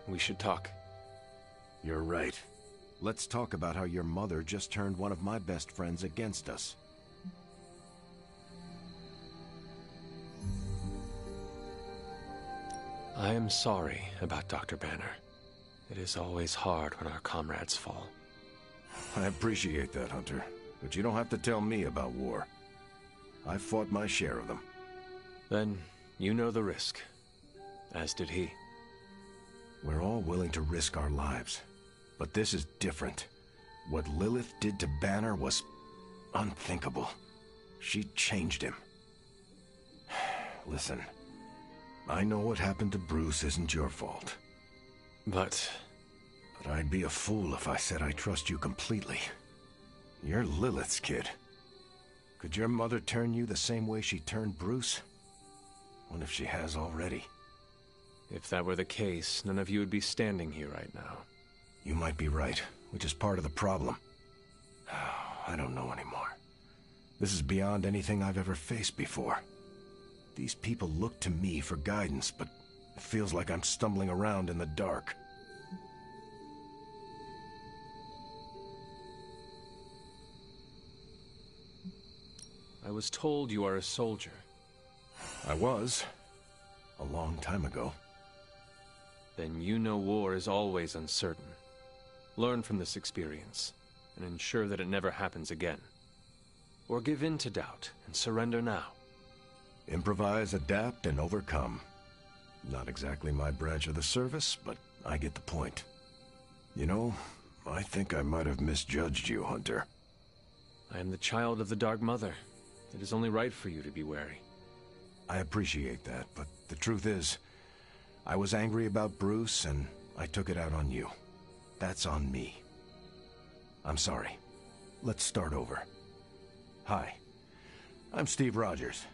We should talk. You're right. Let's talk about how your mother just turned one of my best friends against us. I am sorry about Dr. Banner. It is always hard when our comrades fall. I appreciate that, Hunter. But you don't have to tell me about war. I've fought my share of them. Then, you know the risk. As did he. We're all willing to risk our lives. But this is different. What Lilith did to Banner was unthinkable. She changed him. Listen, I know what happened to Bruce isn't your fault. But I'd be a fool if I said I trust you completely. You're Lilith's kid. Could your mother turn you the same way she turned Bruce? What if she has already? if that were the case, none of you would be standing here right now. You might be right, which is part of the problem. I don't know anymore. This is beyond anything I've ever faced before. These people look to me for guidance, but it feels like I'm stumbling around in the dark. I was told you are a soldier. I was. A long time ago. Then you know war is always uncertain. Learn from this experience, and ensure that it never happens again. Or give in to doubt, and surrender now. Improvise, adapt, and overcome. Not exactly my branch of the service, but I get the point. You know, I think I might have misjudged you, Hunter. I am the child of the Dark Mother. It is only right for you to be wary. I appreciate that, but the truth is, I was angry about Bruce, and I took it out on you. That's on me. I'm sorry. Let's start over. Hi, I'm Steve Rogers.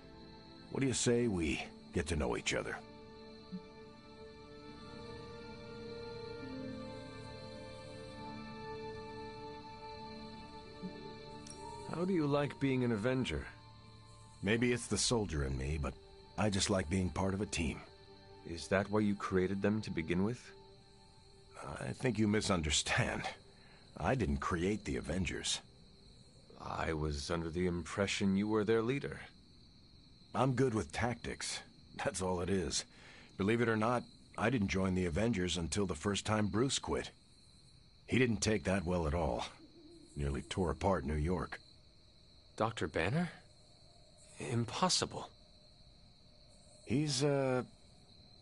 What do you say we get to know each other? How do you like being an Avenger? Maybe it's the soldier in me, but I just like being part of a team. Is that why you created them to begin with? I think you misunderstand. I didn't create the Avengers. I was under the impression you were their leader. I'm good with tactics. That's all it is. Believe it or not, I didn't join the Avengers until the first time Bruce quit. He didn't take that well at all. Nearly tore apart New York. Dr. Banner? Impossible. He's a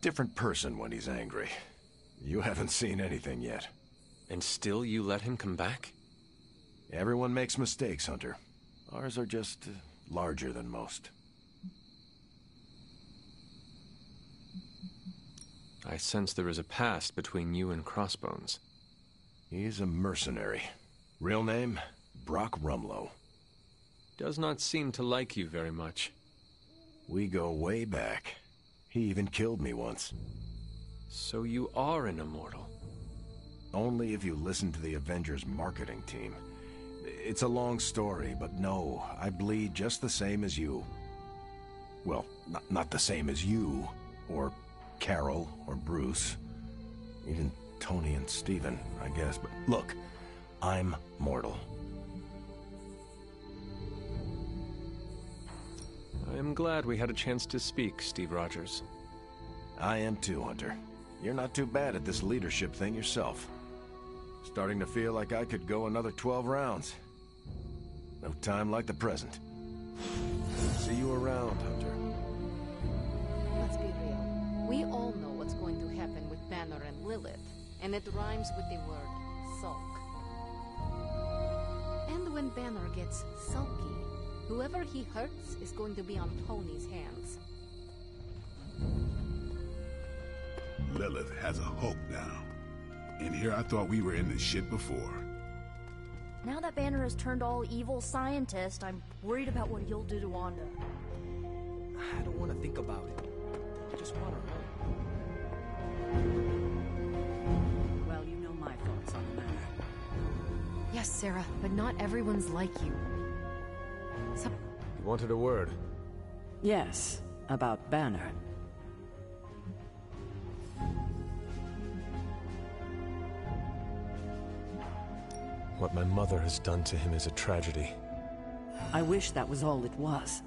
different person when he's angry. You haven't seen anything yet. And still you let him come back? Everyone makes mistakes, Hunter. Ours are just larger than most. I sense there is a past between you and Crossbones. He's a mercenary. Real name, Brock Rumlow. Does not seem to like you very much. We go way back. He even killed me once. So you are an immortal? Only if you listen to the Avengers marketing team. It's a long story, but no, I bleed just the same as you. Well, not the same as you, or Carol, or Bruce. Even Tony and Steven, I guess. But look, I'm mortal. I am glad we had a chance to speak, Steve Rogers. I am too, Hunter. You're not too bad at this leadership thing yourself. Starting to feel like I could go another 12 rounds. No time like the present. See you around, Hunter. Let's be real. We all know what's going to happen with Banner and Lilith, and it rhymes with the word sulk. And when Banner gets sulky, whoever he hurts is going to be on Tony's hands. Lilith has a hope now. And here I thought we were in this shit before. Now that Banner has turned all evil scientist, I'm worried about what he'll do to Wanda. I don't want to think about it. I just want her home. Well, you know my thoughts on the matter. Yes, Sarah, but not everyone's like you. You wanted a word? Yes, about Banner. What my mother has done to him is a tragedy. I wish that was all it was.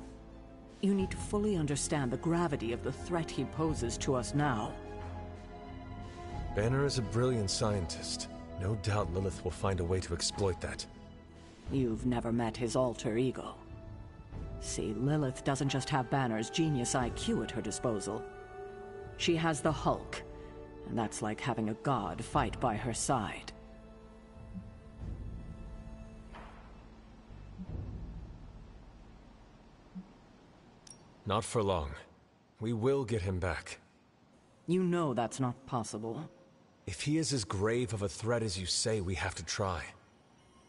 You need to fully understand the gravity of the threat he poses to us now. Banner is a brilliant scientist. No doubt Lilith will find a way to exploit that. You've never met his alter ego. See, Lilith doesn't just have Banner's genius IQ at her disposal. She has the Hulk, and that's like having a god fight by her side. Not for long. We will get him back. You know that's not possible. If he is as grave of a threat as you say, we have to try.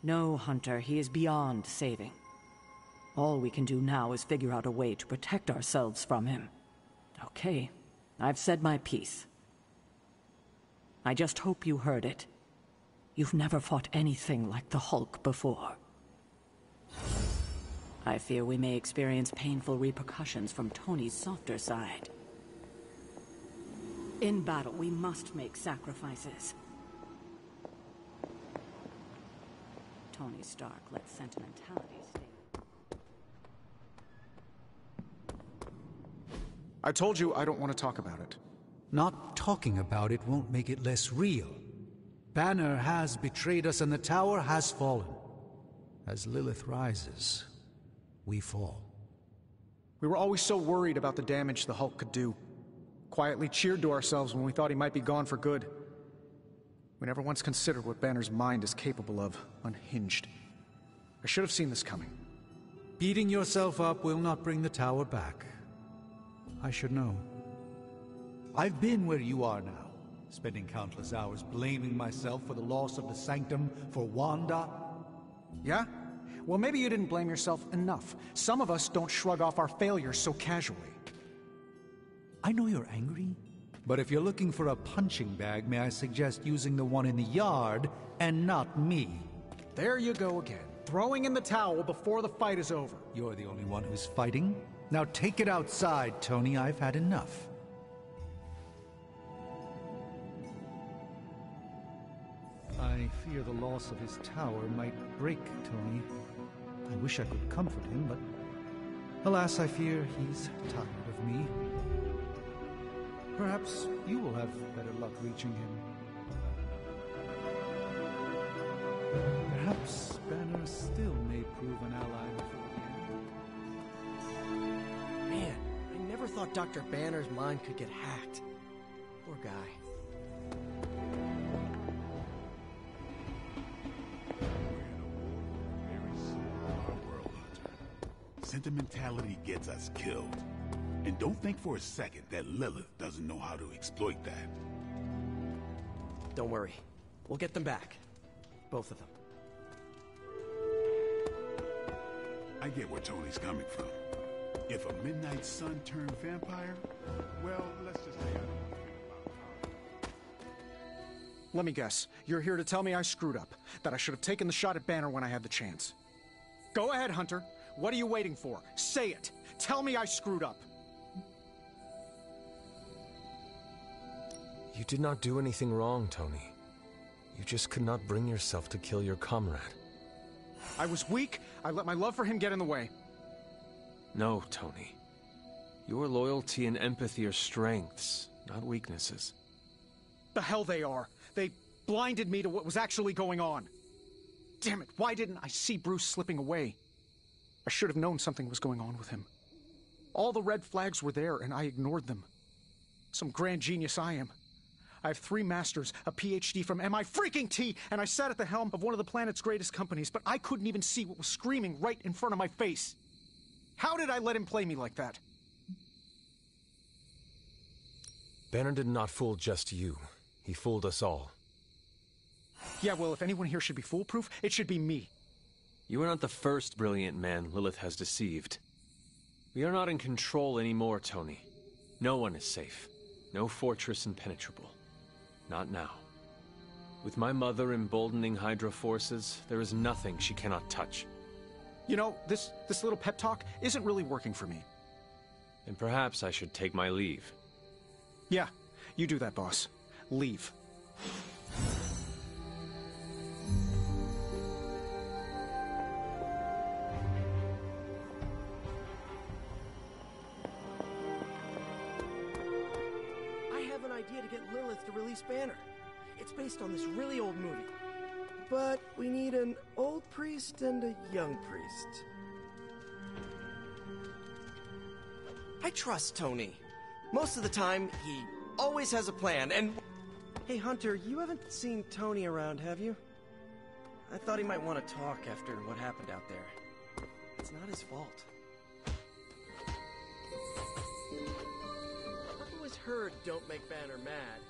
No, Hunter, he is beyond saving. All we can do now is figure out a way to protect ourselves from him. Okay, I've said my piece. I just hope you heard it. You've never fought anything like the Hulk before. I fear we may experience painful repercussions from Tony's softer side. In battle, we must make sacrifices. Tony Stark let sentimentality stay. I told you I don't want to talk about it. Not talking about it won't make it less real. Banner has betrayed us and the tower has fallen. As Lilith rises, we fall. We were always so worried about the damage the Hulk could do. Quietly cheered to ourselves when we thought he might be gone for good. We never once considered what Banner's mind is capable of, unhinged. I should have seen this coming. Beating yourself up will not bring the tower back. I should know. I've been where you are now, spending countless hours blaming myself for the loss of the Sanctum, for Wanda. Yeah? Well, maybe you didn't blame yourself enough. Some of us don't shrug off our failures so casually. I know you're angry, but if you're looking for a punching bag, may I suggest using the one in the yard and not me? There you go again, throwing in the towel before the fight is over. You're the only one who's fighting. Now take it outside, Tony. I've had enough. I fear the loss of his tower might break Tony. I wish I could comfort him, but alas, I fear he's tired of me. Perhaps you will have better luck reaching him. Perhaps Banner still may prove an ally before the end. Man, I never thought Dr. Banner's mind could get hacked. Poor guy. Sentimentality gets us killed. And don't think for a second that Lilith doesn't know how to exploit that. Don't worry. We'll get them back. Both of them. I get where Tony's coming from. If a midnight sun turned vampire, well, let's just say I don't know anything about Tony. Let me guess. You're here to tell me I screwed up. That I should have taken the shot at Banner when I had the chance. Go ahead, Hunter. What are you waiting for? Say it. Tell me I screwed up. You did not do anything wrong, Tony. You just could not bring yourself to kill your comrade. I was weak. I let my love for him get in the way. No, Tony. Your loyalty and empathy are strengths, not weaknesses. The hell they are. They blinded me to what was actually going on. Damn it, why didn't I see Bruce slipping away? I should have known something was going on with him. All the red flags were there, and I ignored them. Some grand genius I am. I have 3 masters, a PhD from MI-freaking-T, and I sat at the helm of one of the planet's greatest companies, but I couldn't even see what was screaming right in front of my face. How did I let him play me like that? Banner did not fool just you. He fooled us all. Yeah, well, if anyone here should be foolproof, it should be me. You are not the first brilliant man Lilith has deceived. We are not in control anymore, Tony. No one is safe. No fortress impenetrable. Not now. With my mother emboldening Hydra forces, there is nothing she cannot touch. You know, this little pep talk isn't really working for me. And perhaps I should take my leave. Yeah, you do that, boss. Leave. to get Lilith to release Banner. It's based on this really old movie. But we need an old priest and a young priest. I trust Tony. Most of the time, he always has a plan, and... Hey, Hunter, you haven't seen Tony around, have you? I thought he might want to talk after what happened out there. It's not his fault. I've always heard Don't Make Banner mad,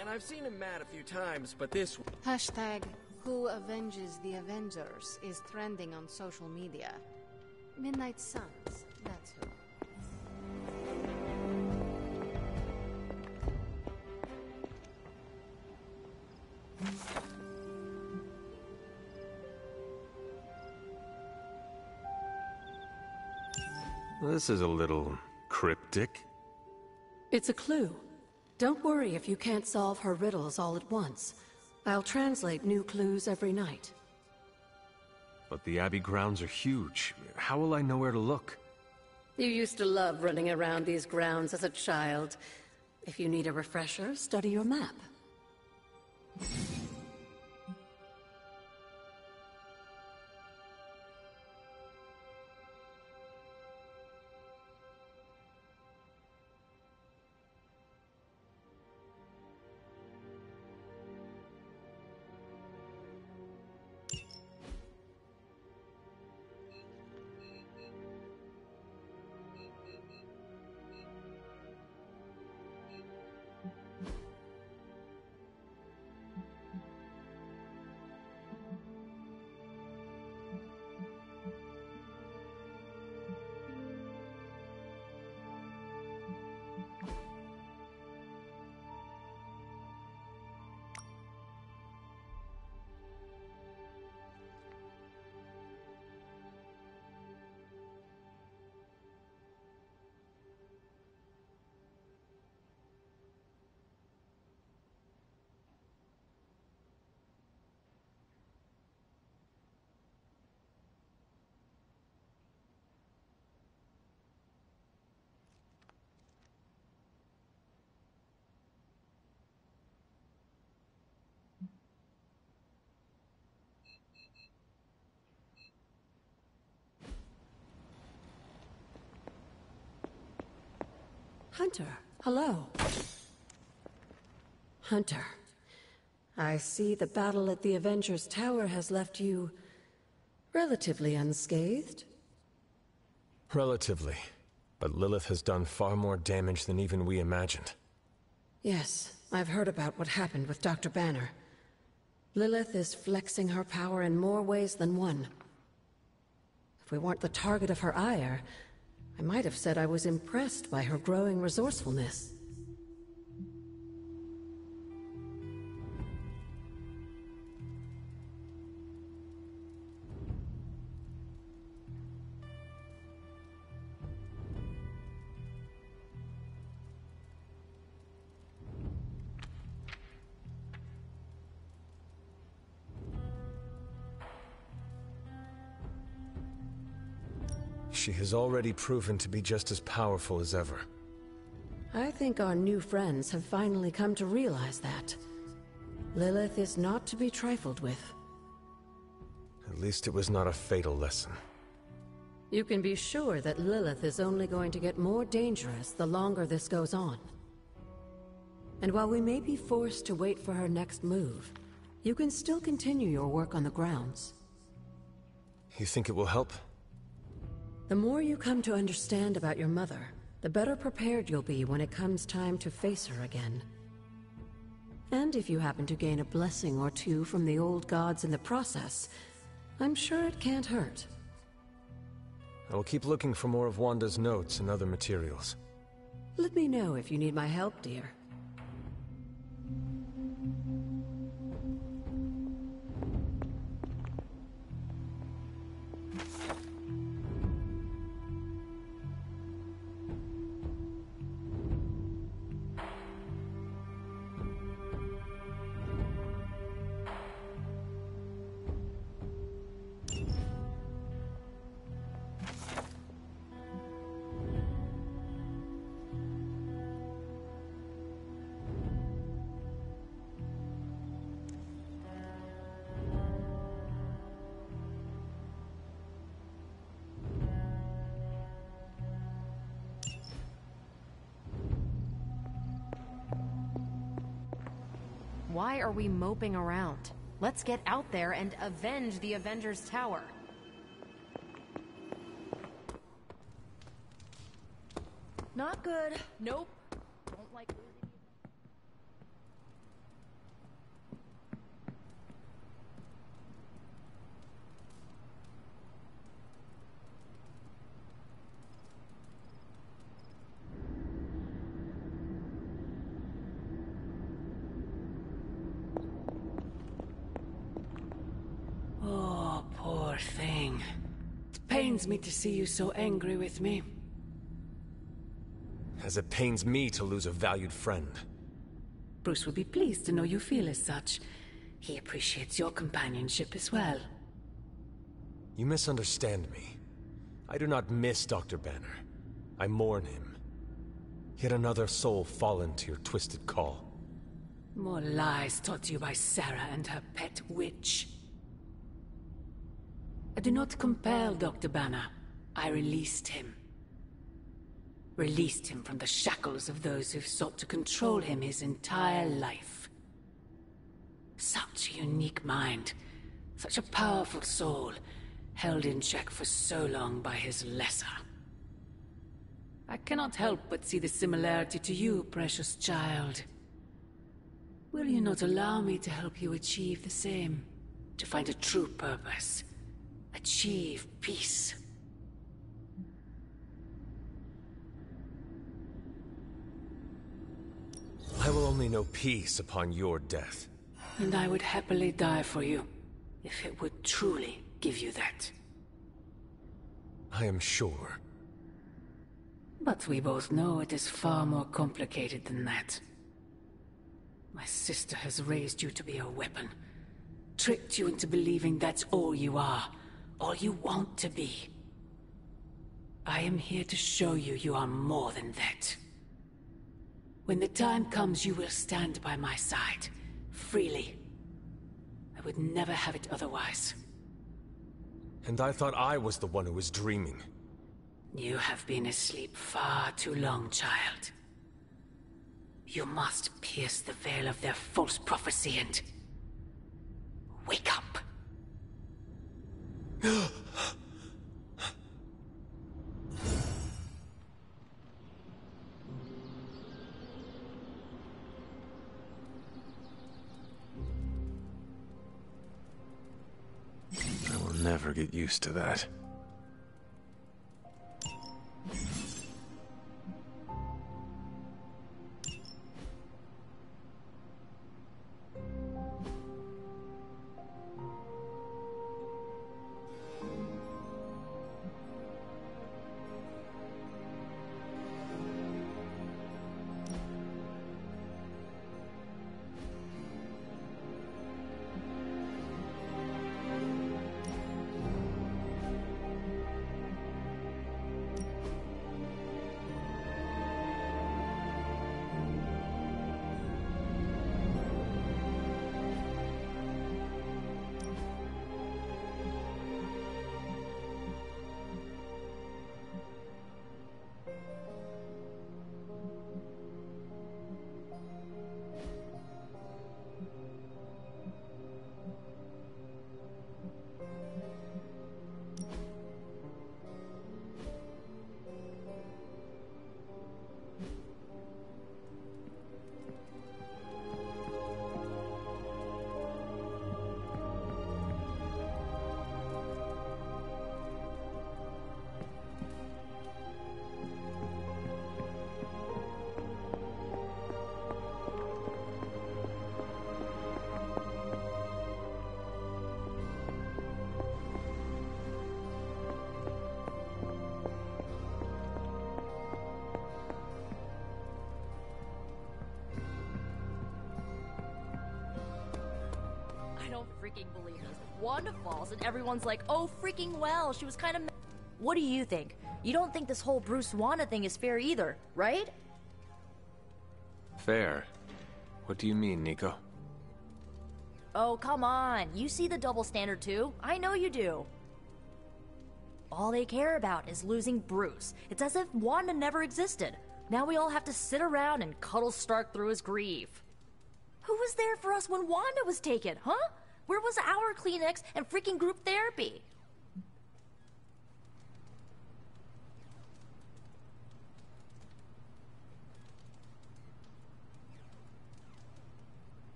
and I've seen him mad a few times, but this... Hashtag Who Avenges the Avengers is trending on social media. Midnight Suns, that's who. This is a little cryptic. It's a clue. Don't worry if you can't solve her riddles all at once. I'll translate new clues every night. But the Abbey grounds are huge. How will I know where to look? You used to love running around these grounds as a child. If you need a refresher, study your map. Hunter, hello. Hunter, I see the battle at the Avengers Tower has left you relatively unscathed. Relatively. But Lilith has done far more damage than even we imagined. Yes, I've heard about what happened with Dr. Banner. Lilith is flexing her power in more ways than one. If we weren't the target of her ire, I might have said I was impressed by her growing resourcefulness. She has already proven to be just as powerful as ever. I think our new friends have finally come to realize that. Lilith is not to be trifled with. At least it was not a fatal lesson. You can be sure that Lilith is only going to get more dangerous the longer this goes on. And while we may be forced to wait for her next move, you can still continue your work on the grounds. You think it will help? The more you come to understand about your mother, the better prepared you'll be when it comes time to face her again. And if you happen to gain a blessing or two from the old gods in the process, I'm sure it can't hurt. I will keep looking for more of Wanda's notes and other materials. Let me know if you need my help, dear. Why are we moping around? Let's get out there and avenge the Avengers Tower. Not good. Nope. Don't like losing. Oh, poor thing. It pains me to see you so angry with me. As it pains me to lose a valued friend. Bruce will be pleased to know you feel as such. He appreciates your companionship as well. You misunderstand me. I do not miss Dr. Banner. I mourn him. Yet another soul fallen to your twisted call. More lies taught you by Sarah and her pet witch. I do not compel Dr. Banner. I released him. Released him from the shackles of those who've sought to control him his entire life. Such a unique mind, such a powerful soul, held in check for so long by his lesser. I cannot help but see the similarity to you, precious child. Will you not allow me to help you achieve the same? To find a true purpose, achieve peace. I will only know peace upon your death. And I would happily die for you, if it would truly give you that. I am sure. But we both know it is far more complicated than that. My sister has raised you to be a weapon. Tricked you into believing that's all you are, all you want to be. I am here to show you you are more than that. When the time comes, you will stand by my side, freely. I would never have it otherwise. And I thought I was the one who was dreaming. You have been asleep far too long, child. You must pierce the veil of their false prophecy and... wake up. I will never get used to that. I don't freaking believe this. Wanda falls and everyone's like, oh freaking well, she was kind of... What do you think? You don't think this whole Bruce-Wanda thing is fair either, right? Fair? What do you mean, Nico? Oh, come on. You see the double standard too. I know you do. All they care about is losing Bruce. It's as if Wanda never existed. Now we all have to sit around and cuddle Stark through his grief. Who was there for us when Wanda was taken, huh? Where was our Kleenex and freaking group therapy?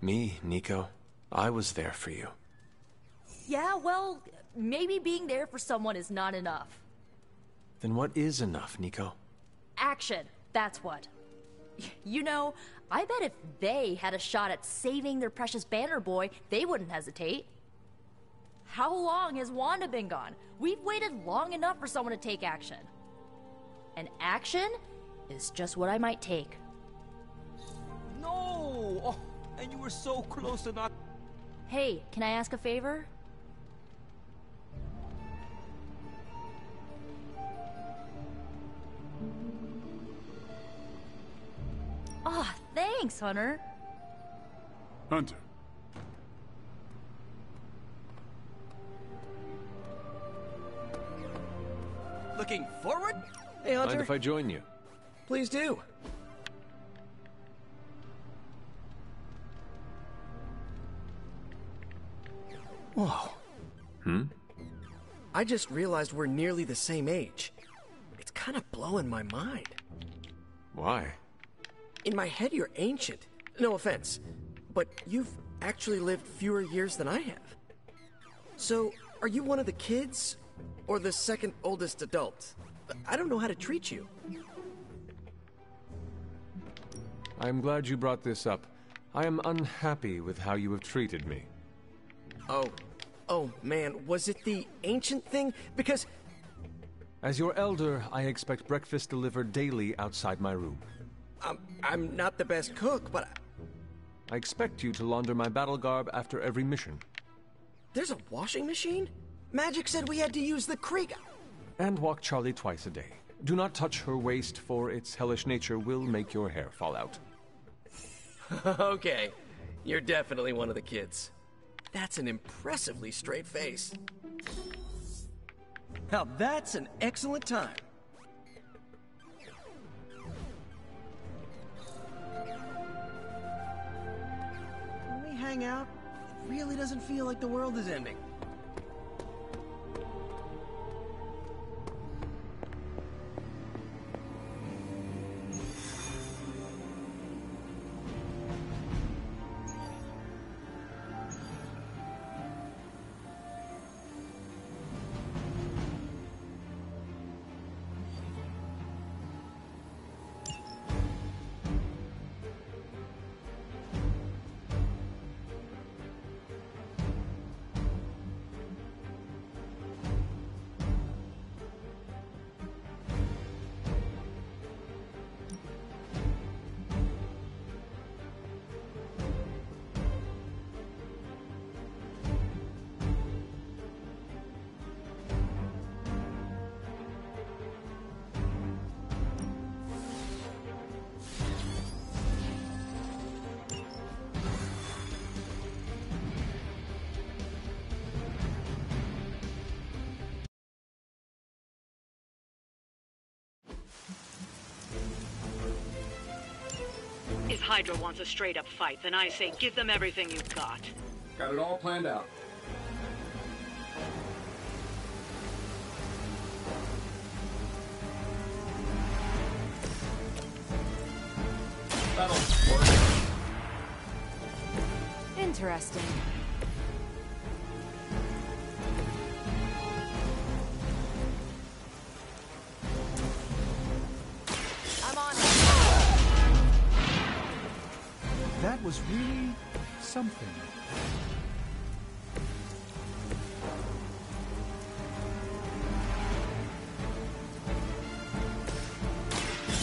Me, Nico, I was there for you. Yeah, well, maybe being there for someone is not enough. Then what is enough, Nico? Action, that's what. You know, I bet if they had a shot at saving their precious Banner Boy, they wouldn't hesitate. How long has Wanda been gone? We've waited long enough for someone to take action. And action is just what I might take. No! Oh, and you were so close to not... Hey, can I ask a favor? Ah, thanks, Hunter. Hunter. Looking forward? Hey, Hunter. Mind if I join you? Please do. Whoa. I just realized we're nearly the same age. It's kind of blowing my mind. Why? In my head, you're ancient. No offense. But you've actually lived fewer years than I have. So, are you one of the kids? Or the second oldest adult? I don't know how to treat you. I'm glad you brought this up. I am unhappy with how you have treated me. Oh man, was it the ancient thing? Because... As your elder, I expect breakfast delivered daily outside my room. I'm not the best cook, but... I expect you to launder my battle garb after every mission. There's a washing machine? Magic said we had to use the creek... And walk Charlie twice a day. Do not touch her waist, for its hellish nature will make your hair fall out. Okay, you're definitely one of the kids. That's an impressively straight face. Now that's an excellent time. When we hang out, it really doesn't feel like the world is ending. If Hydra wants a straight-up fight, then I say give them everything you've got. Got it all planned out. That'll work. Interesting. I'm on it. That was really something.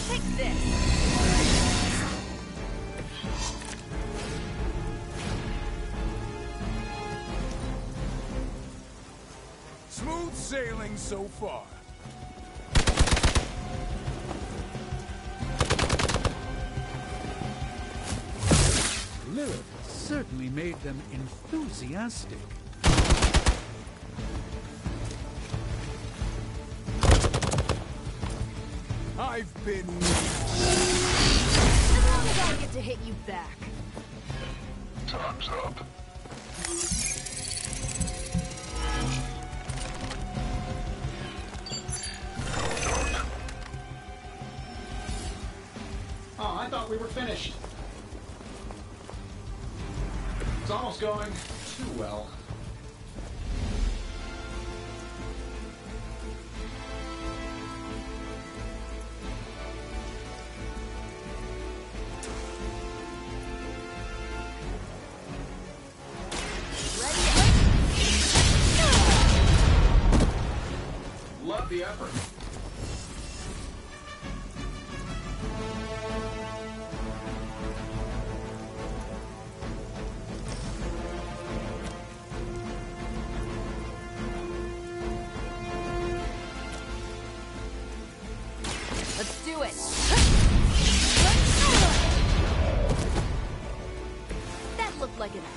Take this. Smooth sailing so far. Lilith certainly made them enthusiastic. I've been... long as I get to hit you back. Time's up. Oh, I thought we were finished. It's almost going too well. Love the effort. Let's do it. That looked like it hurt.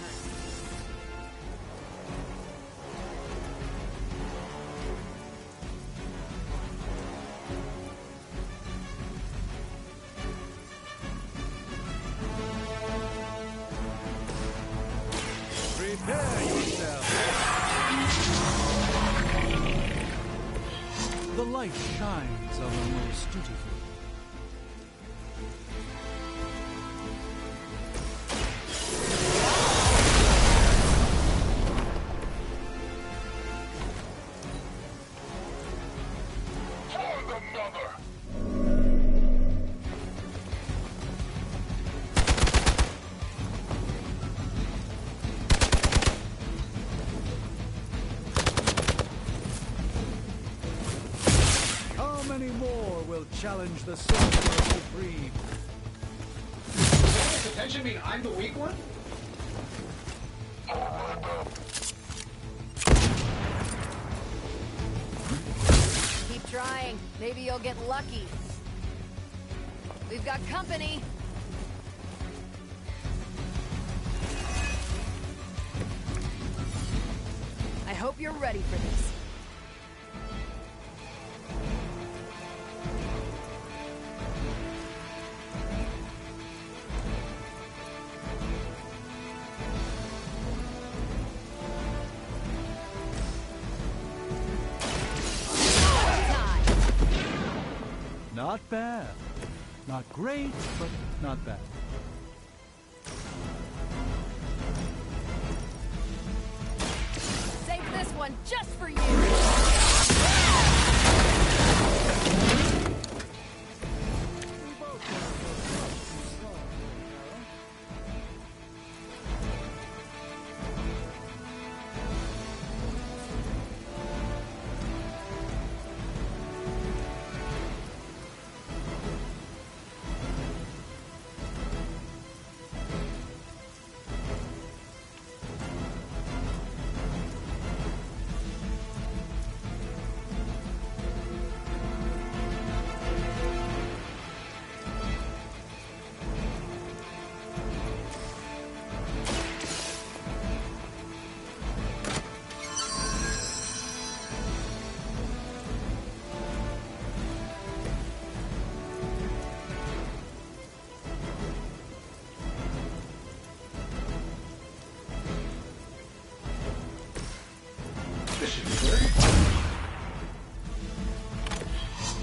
Prepare yourself. The light shines on the most dutiful. For the mother! How many more will challenge the sorcerer supreme? Does attention mean I'm the weak one? Keep trying. Maybe you'll get lucky. We've got company. I hope you're ready for this. Not bad. Not great, but not bad. Save this one just for you.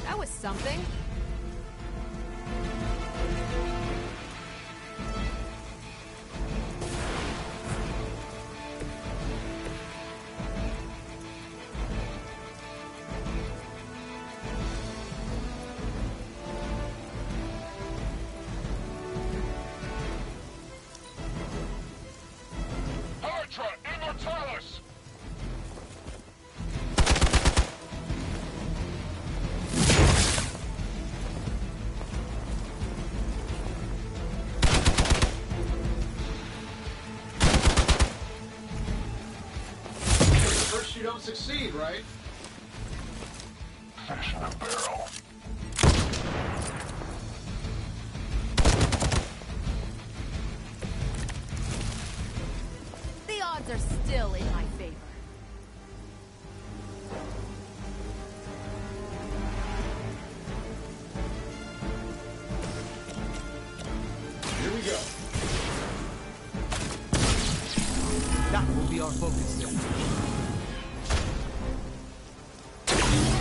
That was something. Hydra Immortalis! First you don't succeed, right? Fish in a barrel. The odds are still in my favor. focus there.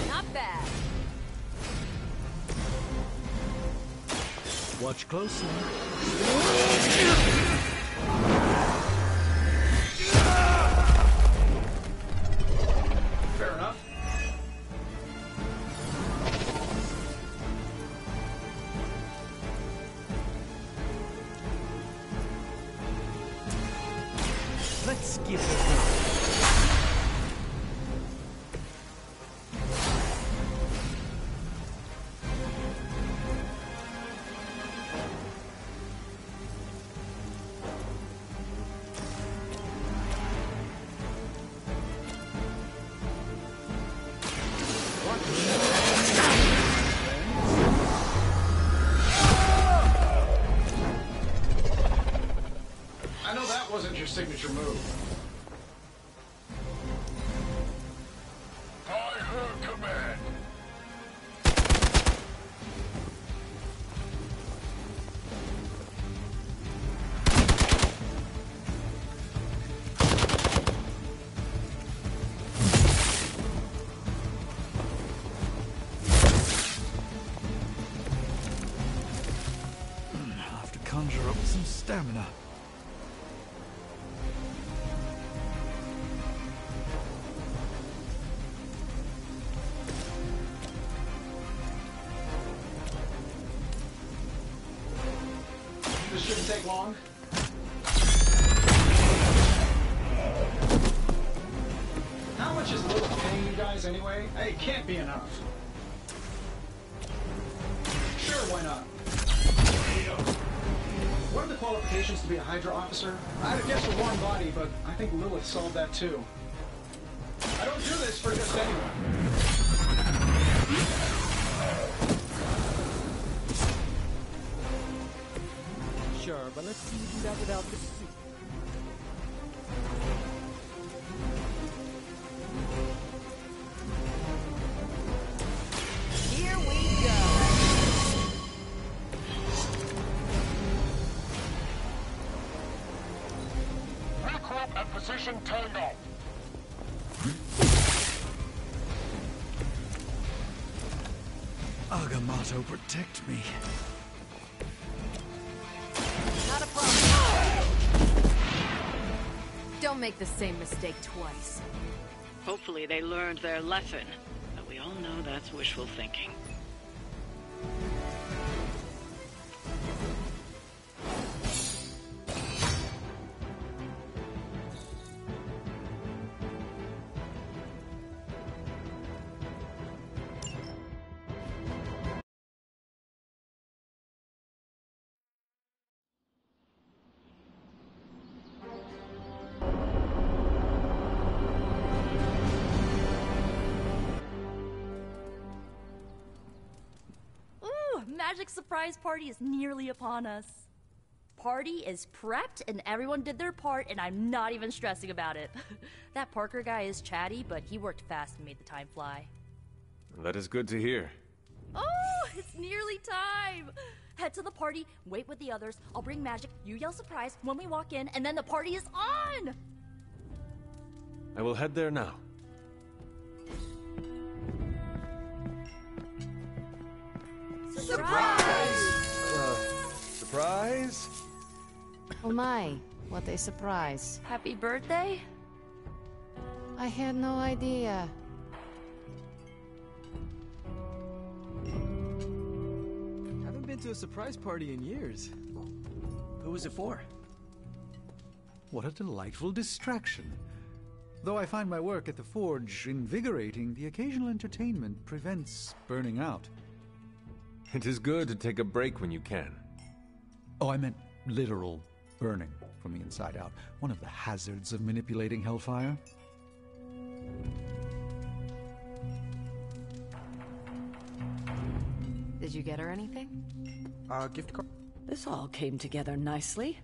Not bad. Watch closely. Fair enough. Let's give it a go. I know that wasn't your signature move. I heard command. I'll have to conjure up some stamina. This shouldn't take long. How much is Lilith paying you guys anyway? Hey, it can't be enough. Sure, why not? What are the qualifications to be a Hydra officer? I'd have guessed a warm body, but I think Lilith solved that too. I don't do this for just anyone. Sure, but let's see you do that without the suit. Here we go. Regroup and position tango. Agamotto, protect me. Not a problem. Don't make the same mistake twice. Hopefully they learned their lesson, but we all know that's wishful thinking. Magic surprise party is nearly upon us. Party is prepped and everyone did their part and I'm not even stressing about it. That Parker guy is chatty, but he worked fast and made the time fly. That is good to hear. Oh, it's nearly time! Head to the party, wait with the others, I'll bring magic, you yell surprise when we walk in, and then the party is on! I will head there now. Surprise? Oh my, what a surprise. Happy birthday? I had no idea. Haven't been to a surprise party in years. Who was it for? What a delightful distraction. Though I find my work at the Forge invigorating, the occasional entertainment prevents burning out. It is good to take a break when you can. Oh, I meant literal burning from the inside out. One of the hazards of manipulating Hellfire. Did you get her anything? Gift card. This all came together nicely.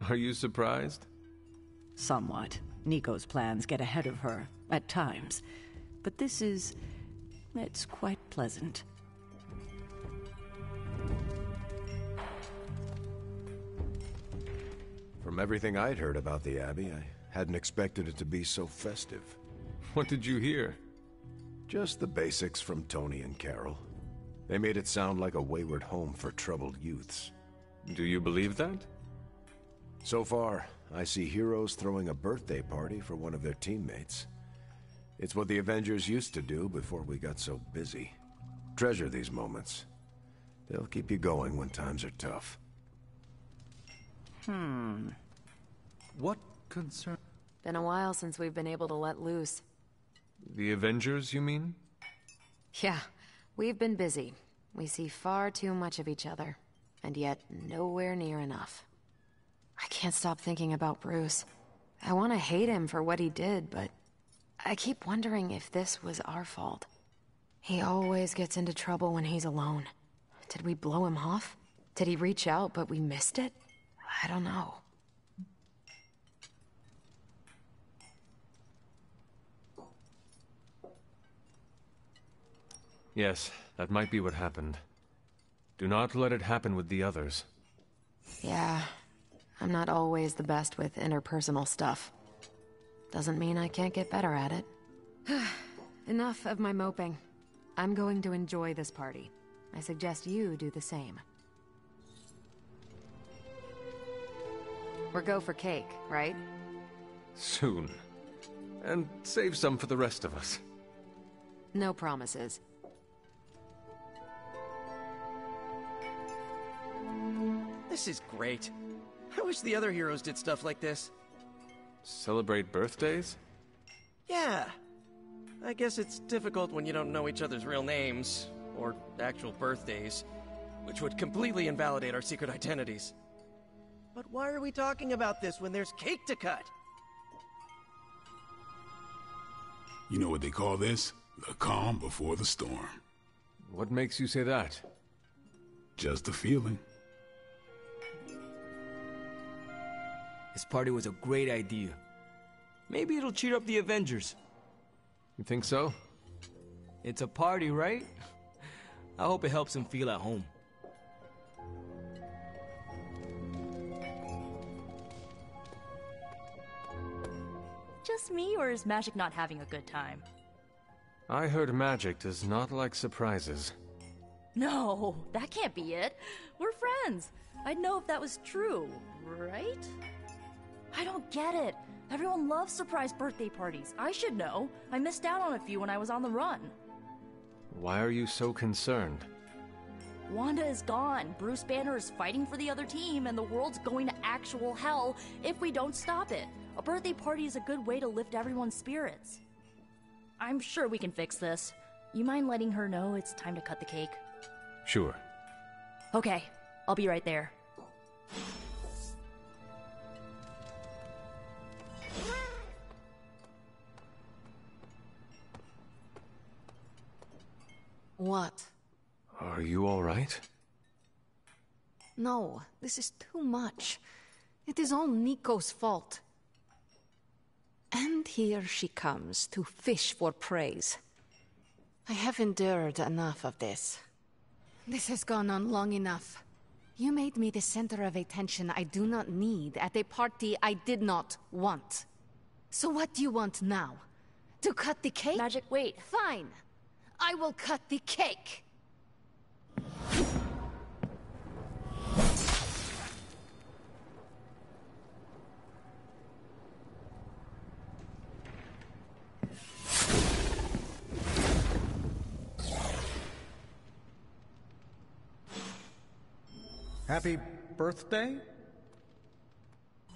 Are you surprised? Somewhat. Nico's plans get ahead of her, at times. But it's quite pleasant. From everything I'd heard about the Abbey, I Hadn't expected it to be so festive. What did you hear? Just the basics from Tony and Carol. They made it sound like a wayward home for troubled youths. Do you believe that? So far, I see heroes throwing a birthday party for one of their teammates. It's what the Avengers used to do before we got so busy. Treasure these moments. They'll keep you going when times are tough. What concern? Been a while since we've been able to let loose. The Avengers, you mean? Yeah, we've been busy. We see far too much of each other, and yet nowhere near enough. I can't stop thinking about Bruce. I want to hate him for what he did, but I keep wondering if this was our fault. He always gets into trouble when he's alone. Did we blow him off? Did he reach out but we missed it? I don't know. Yes, that might be what happened. Do not let it happen with the others. Yeah, I'm not always the best with interpersonal stuff. Doesn't mean I can't get better at it. Enough of my moping. I'm going to enjoy this party. I suggest you do the same. We're go for cake, right? Soon. And save some for the rest of us. No promises. This is great. I wish the other heroes did stuff like this. Celebrate birthdays? Yeah. I guess it's difficult when you don't know each other's real names, or actual birthdays, which would completely invalidate our secret identities. But why are we talking about this when there's cake to cut? You know what they call this? The calm before the storm. What makes you say that? Just a feeling. This party was a great idea. Maybe it'll cheer up the Avengers. You think so? It's a party, right? I hope it helps them feel at home. Just me, or is Magic not having a good time? I heard Magic does not like surprises. No, that can't be it. We're friends. I'd know if that was true, right? I don't get it. Everyone loves surprise birthday parties. I should know. I missed out on a few when I was on the run. Why are you so concerned? Wanda is gone. Bruce Banner is fighting for the other team, and the world's going to actual hell if we don't stop it. A birthday party is a good way to lift everyone's spirits. I'm sure we can fix this. You mind letting her know it's time to cut the cake? Sure. Okay, I'll be right there. What? Are you all right? No, this is too much. It is all Nico's fault. And here she comes to fish for praise. I have endured enough of this. This has gone on long enough. You made me the center of attention I do not need at a party I did not want. So what do you want now? To cut the cake? Magic, wait. Fine. I will cut the cake. Happy birthday?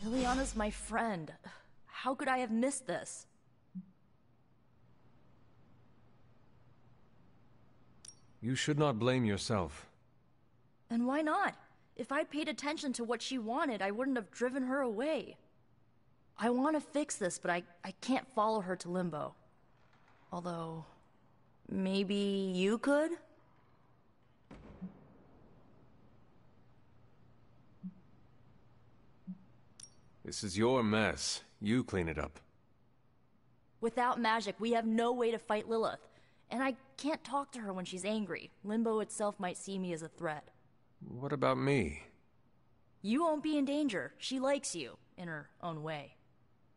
Liliana's my friend. How could I have missed this? You should not blame yourself. And why not? If I'd paid attention to what she wanted, I wouldn't have driven her away. I want to fix this, but I can't follow her to Limbo. Although, maybe you could? This is your mess. You clean it up. Without magic, we have no way to fight Lilith. And I can't talk to her when she's angry. Limbo itself might see me as a threat. What about me? You won't be in danger. She likes you, in her own way.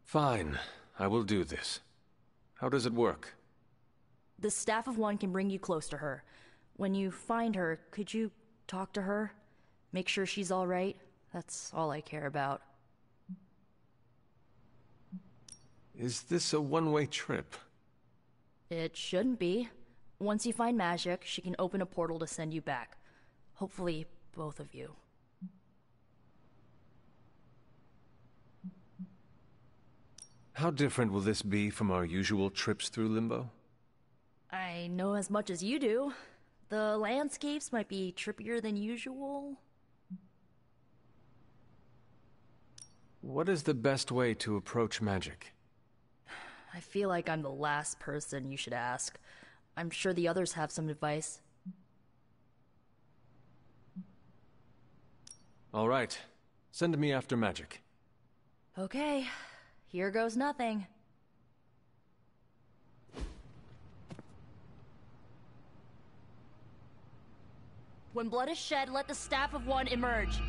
Fine. I will do this. How does it work? The Staff of One can bring you close to her. When you find her, could you talk to her? Make sure she's all right? That's all I care about. Is this a one-way trip? It shouldn't be. Once you find Magic, she can open a portal to send you back. Hopefully, both of you. How different will this be from our usual trips through Limbo? I know as much as you do. The landscapes might be trippier than usual. What is the best way to approach magic? I feel like I'm the last person you should ask. I'm sure the others have some advice. All right. Send me after magic. Okay. Here goes nothing. When blood is shed, let the Staff of One emerge.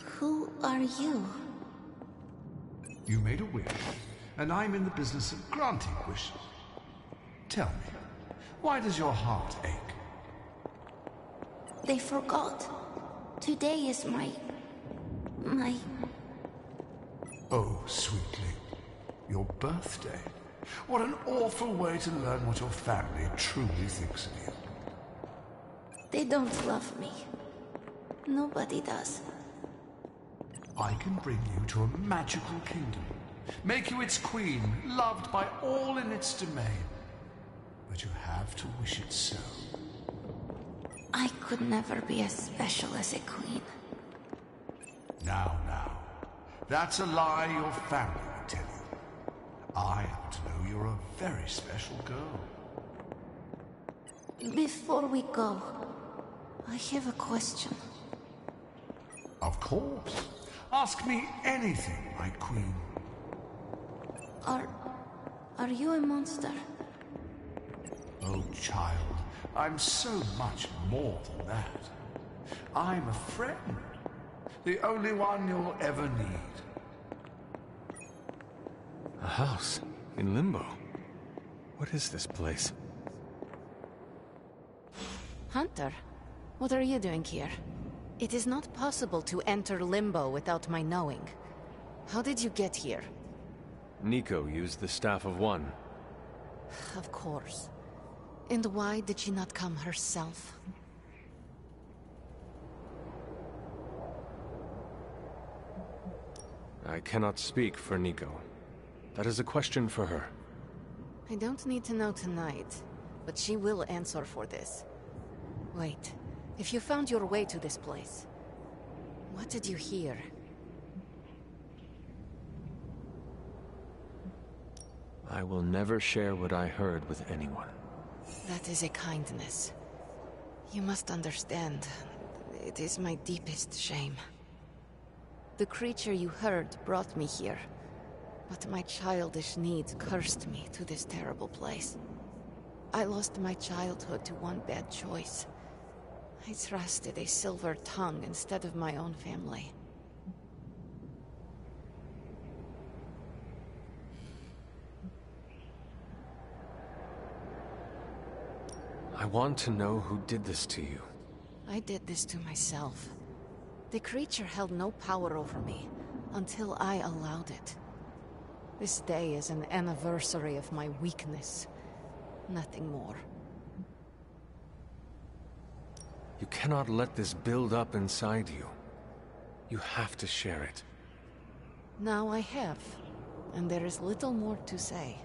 Who are you? You made a wish, and I'm in the business of granting wishes. Tell me, why does your heart ache? They forgot. Today is my... Oh, sweetly. Your birthday. What an awful way to learn what your family truly thinks of you. They don't love me. Nobody does. I can bring you to a magical kingdom. Make you its queen, loved by all in its domain. But you have to wish it so. I could never be as special as a queen. Now. That's a lie your family would tell you. I happen to know you're a very special girl. Before we go, I have a question. Of course. Ask me anything, my queen. Are you a monster? Oh, child, I'm so much more than that. I'm a friend. The only one you'll ever need. A house in Limbo. What is this place? Hunter, what are you doing here? It is not possible to enter Limbo without my knowing. How did you get here? Nico used the Staff of One. Of course. And why did she not come herself? I cannot speak for Nico. That is a question for her. I don't need to know tonight, but she will answer for this. Wait, if you found your way to this place, what did you hear? I will never share what I heard with anyone. That is a kindness. You must understand, it is my deepest shame. The creature you heard brought me here, but my childish needs cursed me to this terrible place. I lost my childhood to one bad choice. I trusted a silver tongue instead of my own family. I want to know who did this to you. I did this to myself. The creature held no power over me until I allowed it. This day is an anniversary of my weakness. Nothing more. You cannot let this build up inside you. You have to share it. Now I have, and there is little more to say.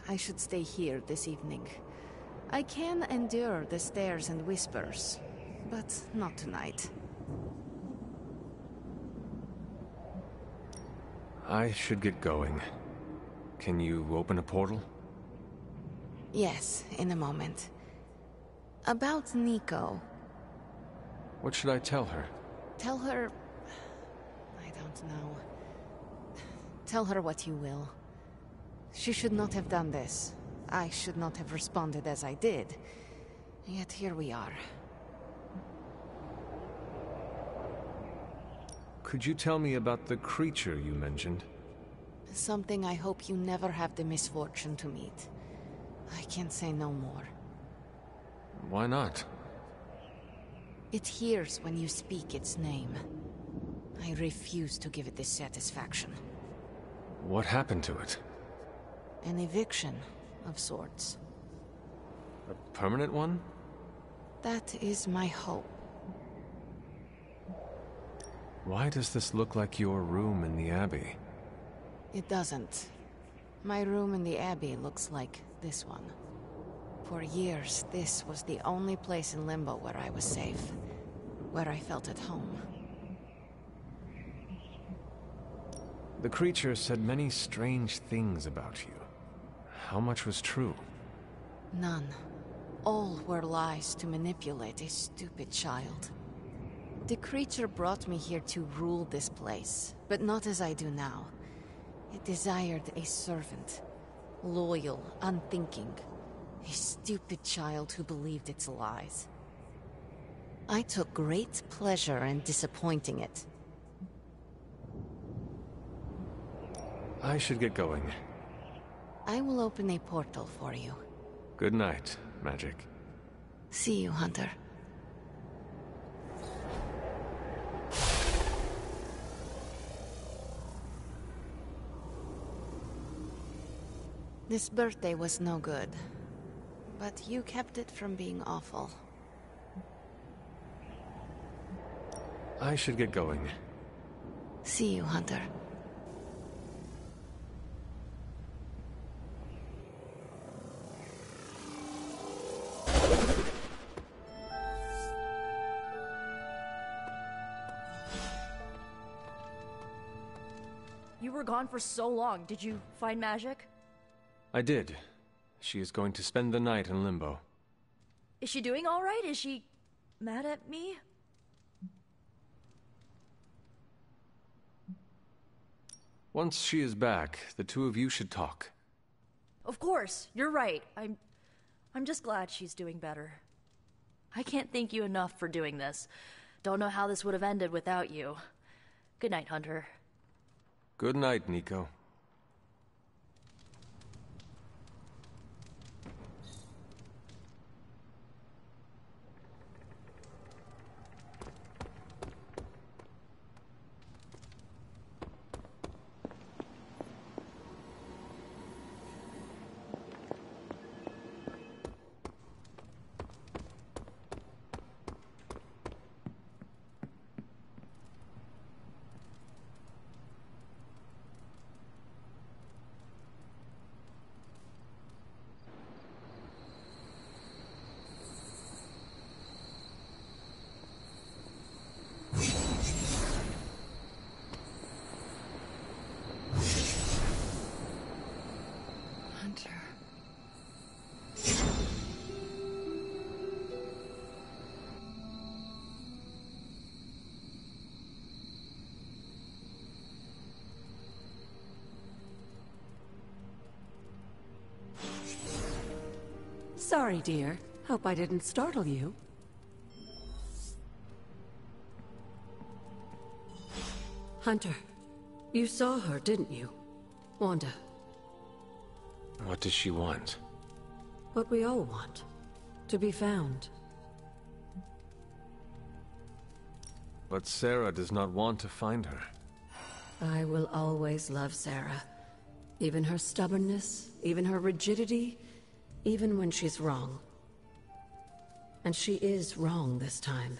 I should stay here this evening. I can endure the stares and whispers, but not tonight. I should get going. Can you open a portal? Yes, in a moment. About Nico. What should I tell her? Tell her... I don't know. Tell her what you will. She should not have done this. I should not have responded as I did. Yet here we are. Could you tell me about the creature you mentioned? Something I hope you never have the misfortune to meet. I can say no more. Why not? It hears when you speak its name. I refuse to give it this satisfaction. What happened to it? An eviction of sorts. A permanent one? That is my hope. Why does this look like your room in the Abbey? It doesn't. My room in the Abbey looks like this one. For years, this was the only place in Limbo where I was safe. Where I felt at home. The creature said many strange things about you. How much was true? None. All were lies to manipulate a stupid child. The creature brought me here to rule this place, but not as I do now. It desired a servant. Loyal, unthinking. A stupid child who believed its lies. I took great pleasure in disappointing it. I should get going. I will open a portal for you. Good night, Magic. See you, Hunter. This birthday was no good, but you kept it from being awful. I should get going. See you, Hunter. You were gone for so long. Did you find Magic? I did. She is going to spend the night in Limbo. Is she doing all right? Is she mad at me? Once she is back, the two of you should talk. Of course, you're right. I'm just glad she's doing better. I can't thank you enough for doing this. Don't know how this would have ended without you. Good night, Hunter. Good night, Nico. Sorry, dear. Hope I didn't startle you. Hunter, you saw her, didn't you? Wanda. What does she want? What we all want. To be found. But Sarah does not want to find her. I will always love Sarah. Even her stubbornness, even her rigidity, even when she's wrong. And she is wrong this time.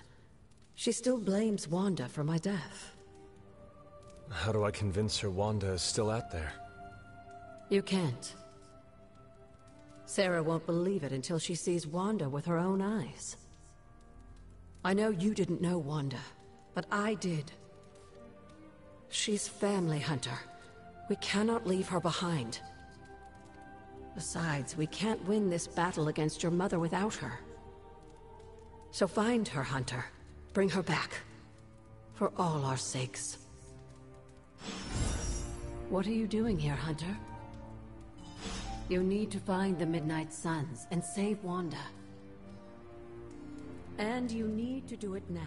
She still blames Wanda for my death. How do I convince her Wanda is still out there? You can't. Sarah won't believe it until she sees Wanda with her own eyes. I know you didn't know Wanda, but I did. She's family, Hunter. We cannot leave her behind. Besides, we can't win this battle against your mother without her. So find her, Hunter. Bring her back. For all our sakes. What are you doing here, Hunter? You need to find the Midnight Suns and save Wanda. And you need to do it now.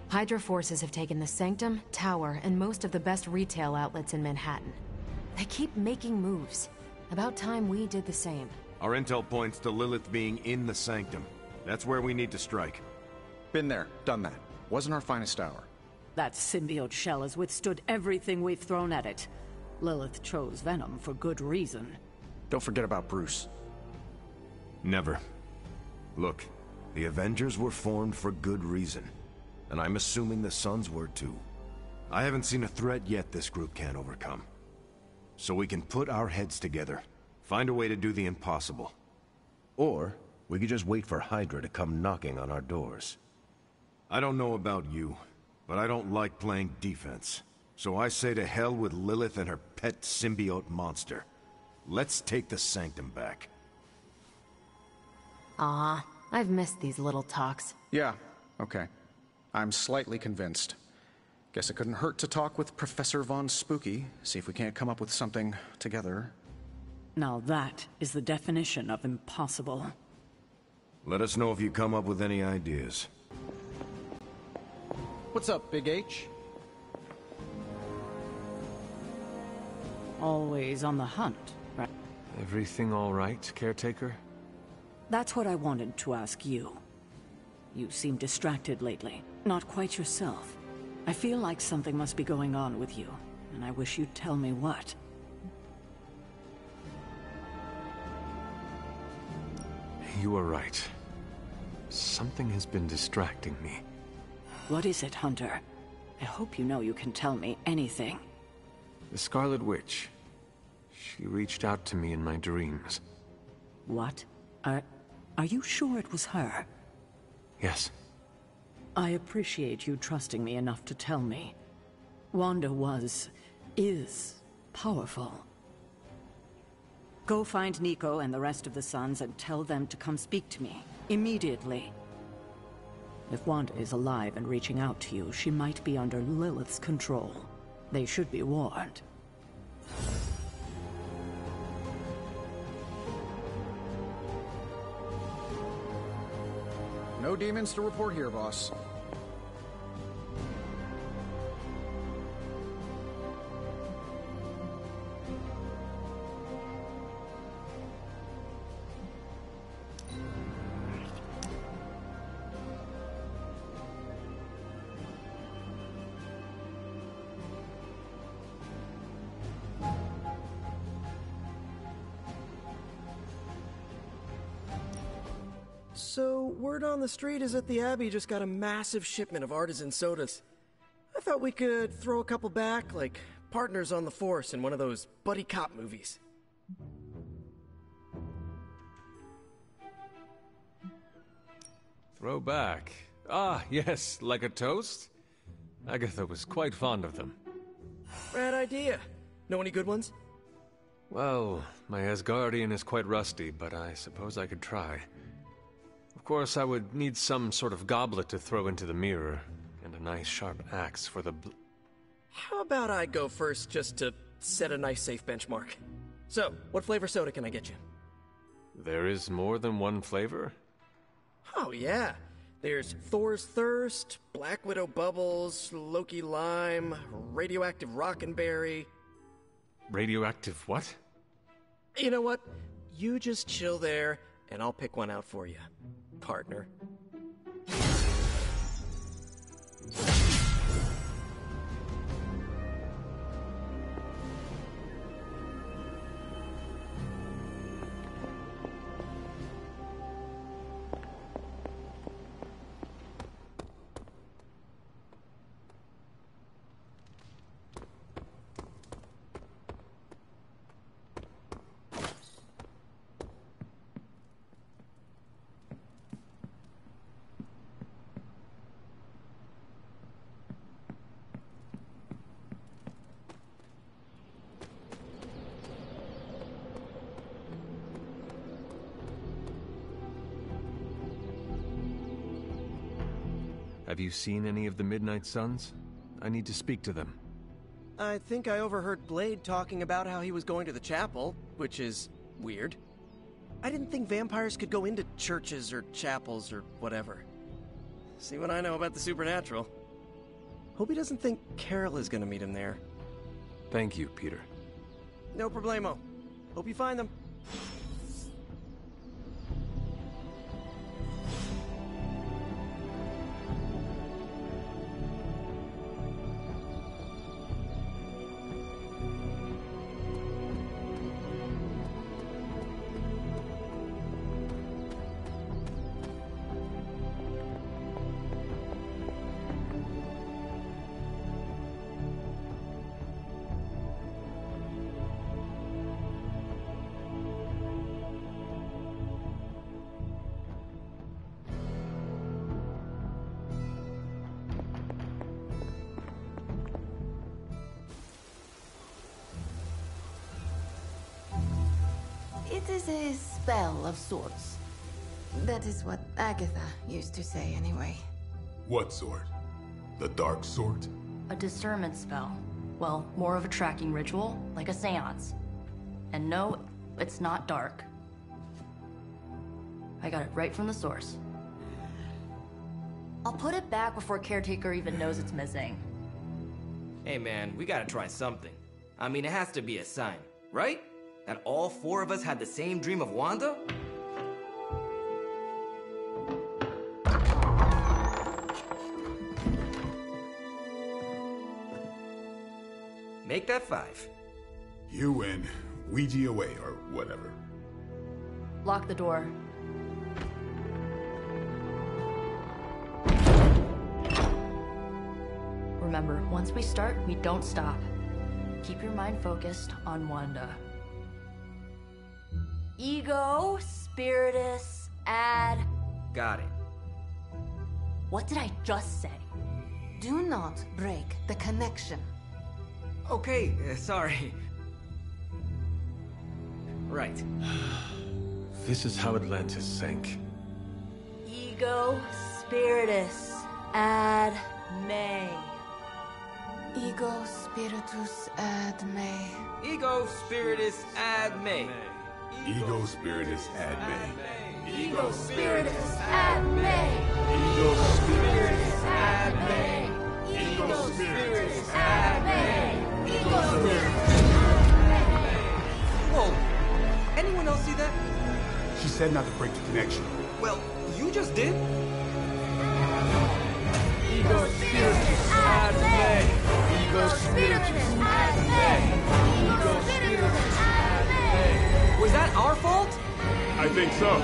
Hydra forces have taken the Sanctum, Tower, and most of the best retail outlets in Manhattan. They keep making moves. About time we did the same. Our intel points to Lilith being in the Sanctum. That's where we need to strike. Been there, done that. Wasn't our finest hour. That symbiote shell has withstood everything we've thrown at it. Lilith chose Venom for good reason. Don't forget about Bruce. Never. Look, the Avengers were formed for good reason. And I'm assuming the Suns were too. I haven't seen a threat yet this group can't overcome. So we can put our heads together, find a way to do the impossible. Or we could just wait for Hydra to come knocking on our doors. I don't know about you, but I don't like playing defense. So I say to hell with Lilith and her pet symbiote monster. Let's take the Sanctum back. I've missed these little talks. Yeah, okay. I'm slightly convinced. Guess it couldn't hurt to talk with Professor Von Spooky, see if we can't come up with something together. Now that is the definition of impossible. Let us know if you come up with any ideas. What's up, Big H? Always on the hunt, right? Everything all right, caretaker? That's what I wanted to ask you. You seem distracted lately, not quite yourself. I feel like something must be going on with you, and I wish you'd tell me what. You are right. Something has been distracting me. What is it, Hunter? I hope you know you can tell me anything. The Scarlet Witch. She reached out to me in my dreams. What? Are you sure it was her? Yes. I appreciate you trusting me enough to tell me. Wanda is powerful. Go find Nico and the rest of the Suns and tell them to come speak to me, immediately. If Wanda is alive and reaching out to you, she might be under Lilith's control. They should be warned. No demons to report here, boss. So, word on the street is that the Abbey just got a massive shipment of artisan sodas. I thought we could throw a couple back, like partners on the force in one of those buddy cop movies. Throw back. Ah, yes, like a toast? Agatha was quite fond of them. Rad idea. Know any good ones? Well, my Asgardian is quite rusty, but I suppose I could try. Of course, I would need some sort of goblet to throw into the mirror, and a nice sharp axe for the How about I go first just to set a nice safe benchmark? So, what flavor soda can I get you? There is more than one flavor? Oh yeah. There's Thor's Thirst, Black Widow Bubbles, Loki Lime, Radioactive Rockenberry. Radioactive what? You know what? You just chill there, and I'll pick one out for you, partner. Have you seen any of the Midnight Suns? I need to speak to them. I think I overheard Blade talking about how he was going to the chapel, which is weird. I didn't think vampires could go into churches or chapels or whatever. See what I know about the supernatural. Hope he doesn't think Carol is gonna meet him there. Thank you, Peter. No problemo. Hope you find them. It is a spell of sorts. That is what Agatha used to say anyway. What sort? The dark sort? A discernment spell. Well, more of a tracking ritual, like a seance. And no, it's not dark. I got it right from the source. I'll put it back before Caretaker even knows it's missing. Hey man, we gotta try something. I mean, it has to be a sign, right? That all four of us had the same dream of Wanda? Make that 5. You win. Ouija away, or whatever. Lock the door. Remember, once we start, we don't stop. Keep your mind focused on Wanda. Ego, Spiritus, add... Got it. What did I just say? Do not break the connection. Okay, sorry. Right. This is how Atlantis sank. Ego, Spiritus, ad me. Ego Spiritus ad me. Ego Spiritus ad me. Ego Spiritus ad me. Ego Spiritus ad me. Ego Spiritus ad me. Ego Spiritus ad me. Ego Spiritus ad me. Whoa! Anyone else see that? She said not to break the connection. Well, you just did. Ego Spiritus ad me. Ego Spiritus ad me. Ego Spiritus ad me. Was that our fault? I think so.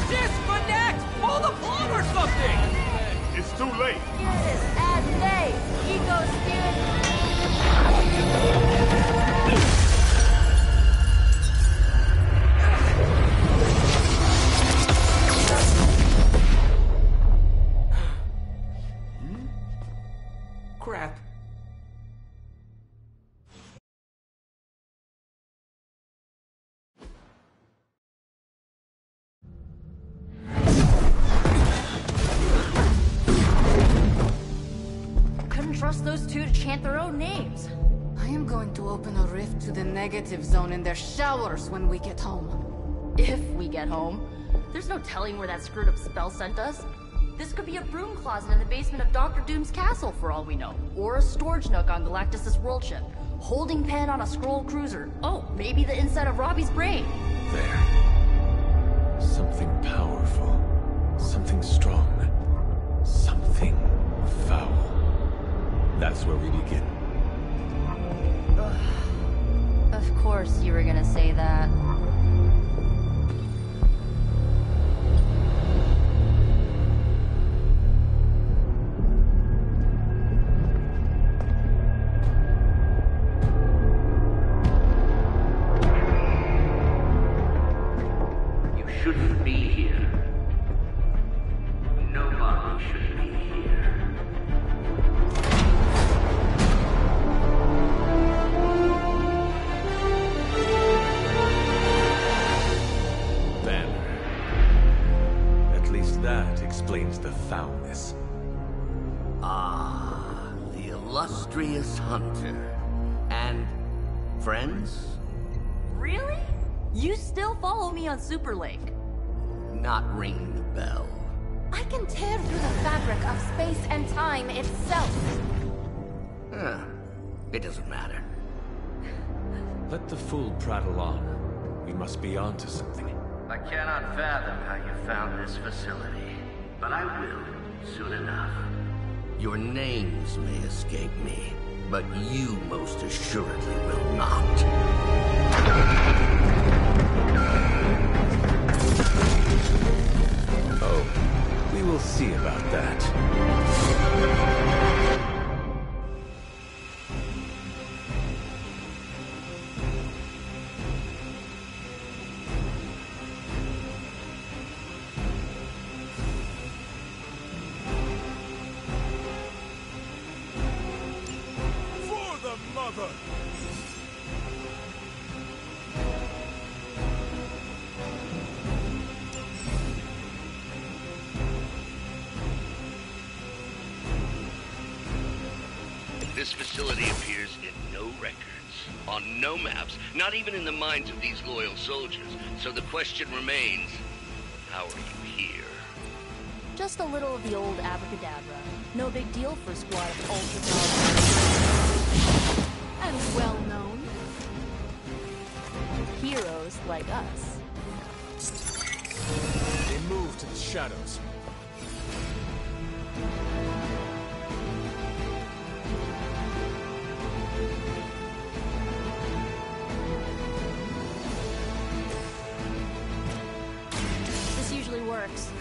Disconnect! Pull the plug or something! It's too late. Spiritus ad me. Ego Spiritus. Crap. Couldn't trust those two to chant their own names. I am going to open a rift to the negative zone in their showers when we get home. If we get home. There's no telling where that screwed up spell sent us. This could be a broom closet in the basement of Dr. Doom's castle for all we know. Or a storage nook on Galactus' world ship. Holding pen on a scroll cruiser. Oh, maybe the inside of Robbie's brain. There. Something powerful. Something strong. Something foul. That's where we begin. Of course you were gonna say that. You shouldn't be here. Nobody should be here. explains the foulness. Ah, the illustrious hunter. And friends? Really? You still follow me on Super Lake? Not ringing the bell. I can tear through the fabric of space and time itself. It doesn't matter. Let the fool prattle on. We must be onto something. I cannot fathom how you found this facility, but I will soon enough. Your names may escape me, but you most assuredly will not. Oh, we will see about that. For the mother! This facility appears in no records, on no maps, not even in the minds of these loyal soldiers. So the question remains, how are you here? Just a little of the old abracadabra. No big deal for a squad of ultra And well known. heroes like us. They move to the shadows. This usually works.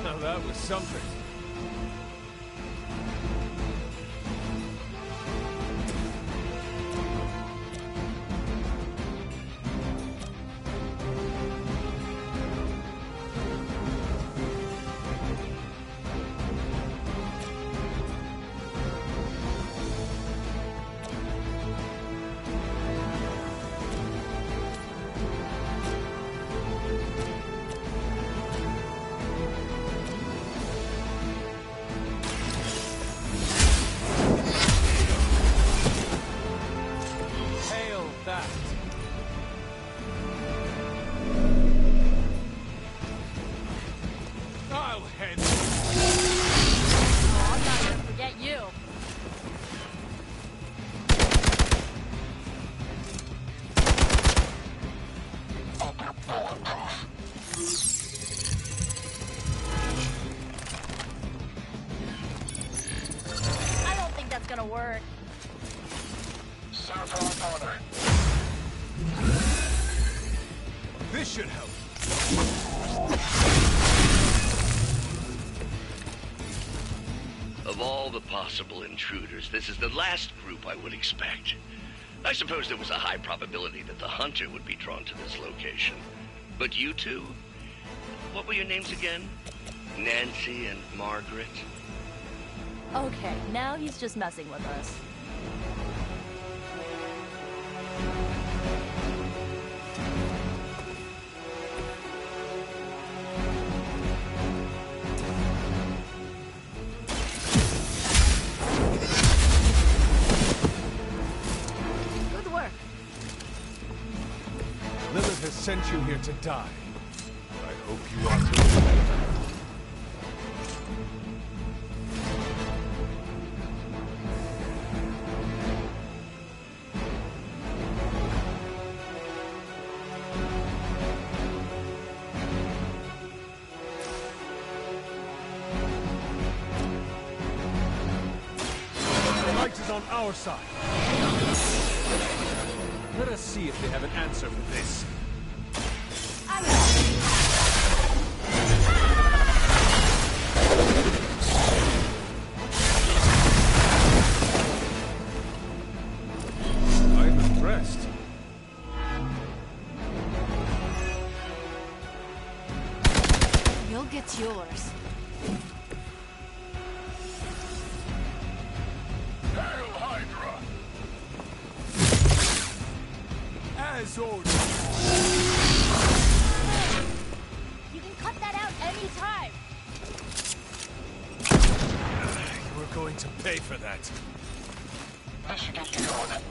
Now that was something. Hail that! I'll head. Oh, I'm not gonna forget you. I don't think that's gonna work. This should help. Of all the possible intruders, this is the last group I would expect. I suppose there was a high probability that the hunter would be drawn to this location. But you two? What were your names again? Nancy and Margaret? Okay, now he's just messing with us. Good work. Lilith has sent you here to die. I hope you are too. The light is on our side. Let us see if they have an answer for this. I'm impressed. You'll get yours. Hail Hydra! has orders. You can cut that out anytime. You are going to pay for that. I should get you going.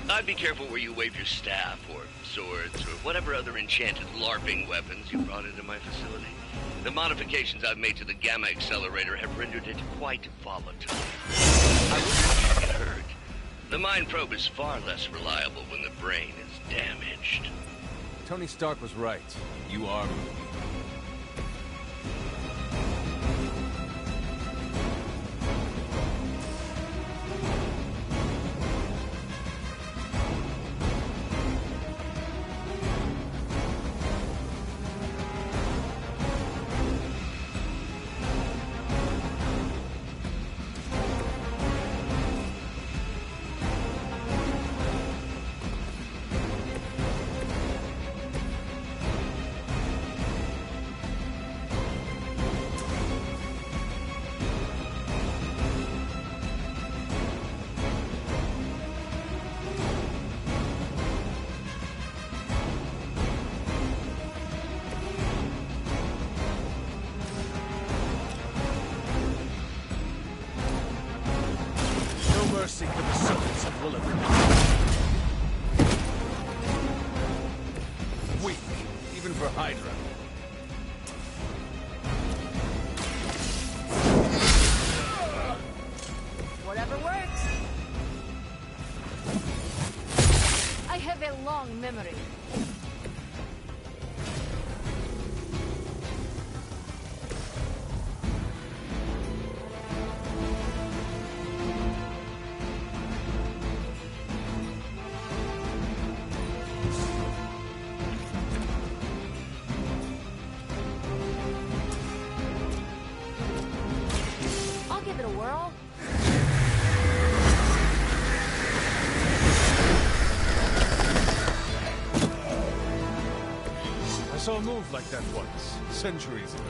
I'd be careful where you wave your staff, or swords, or whatever other enchanted LARPing weapons you brought into my facility. The modifications I've made to the Gamma Accelerator have rendered it quite volatile. I wouldn't want you to get hurt. The Mind Probe is far less reliable when the brain is damaged. Tony Stark was right. You are... Mercy for the servants of Lilith. Weak, even for Hydra. Whatever works. I have a long memory. I'll give it a whirl. I saw a move like that once, centuries ago.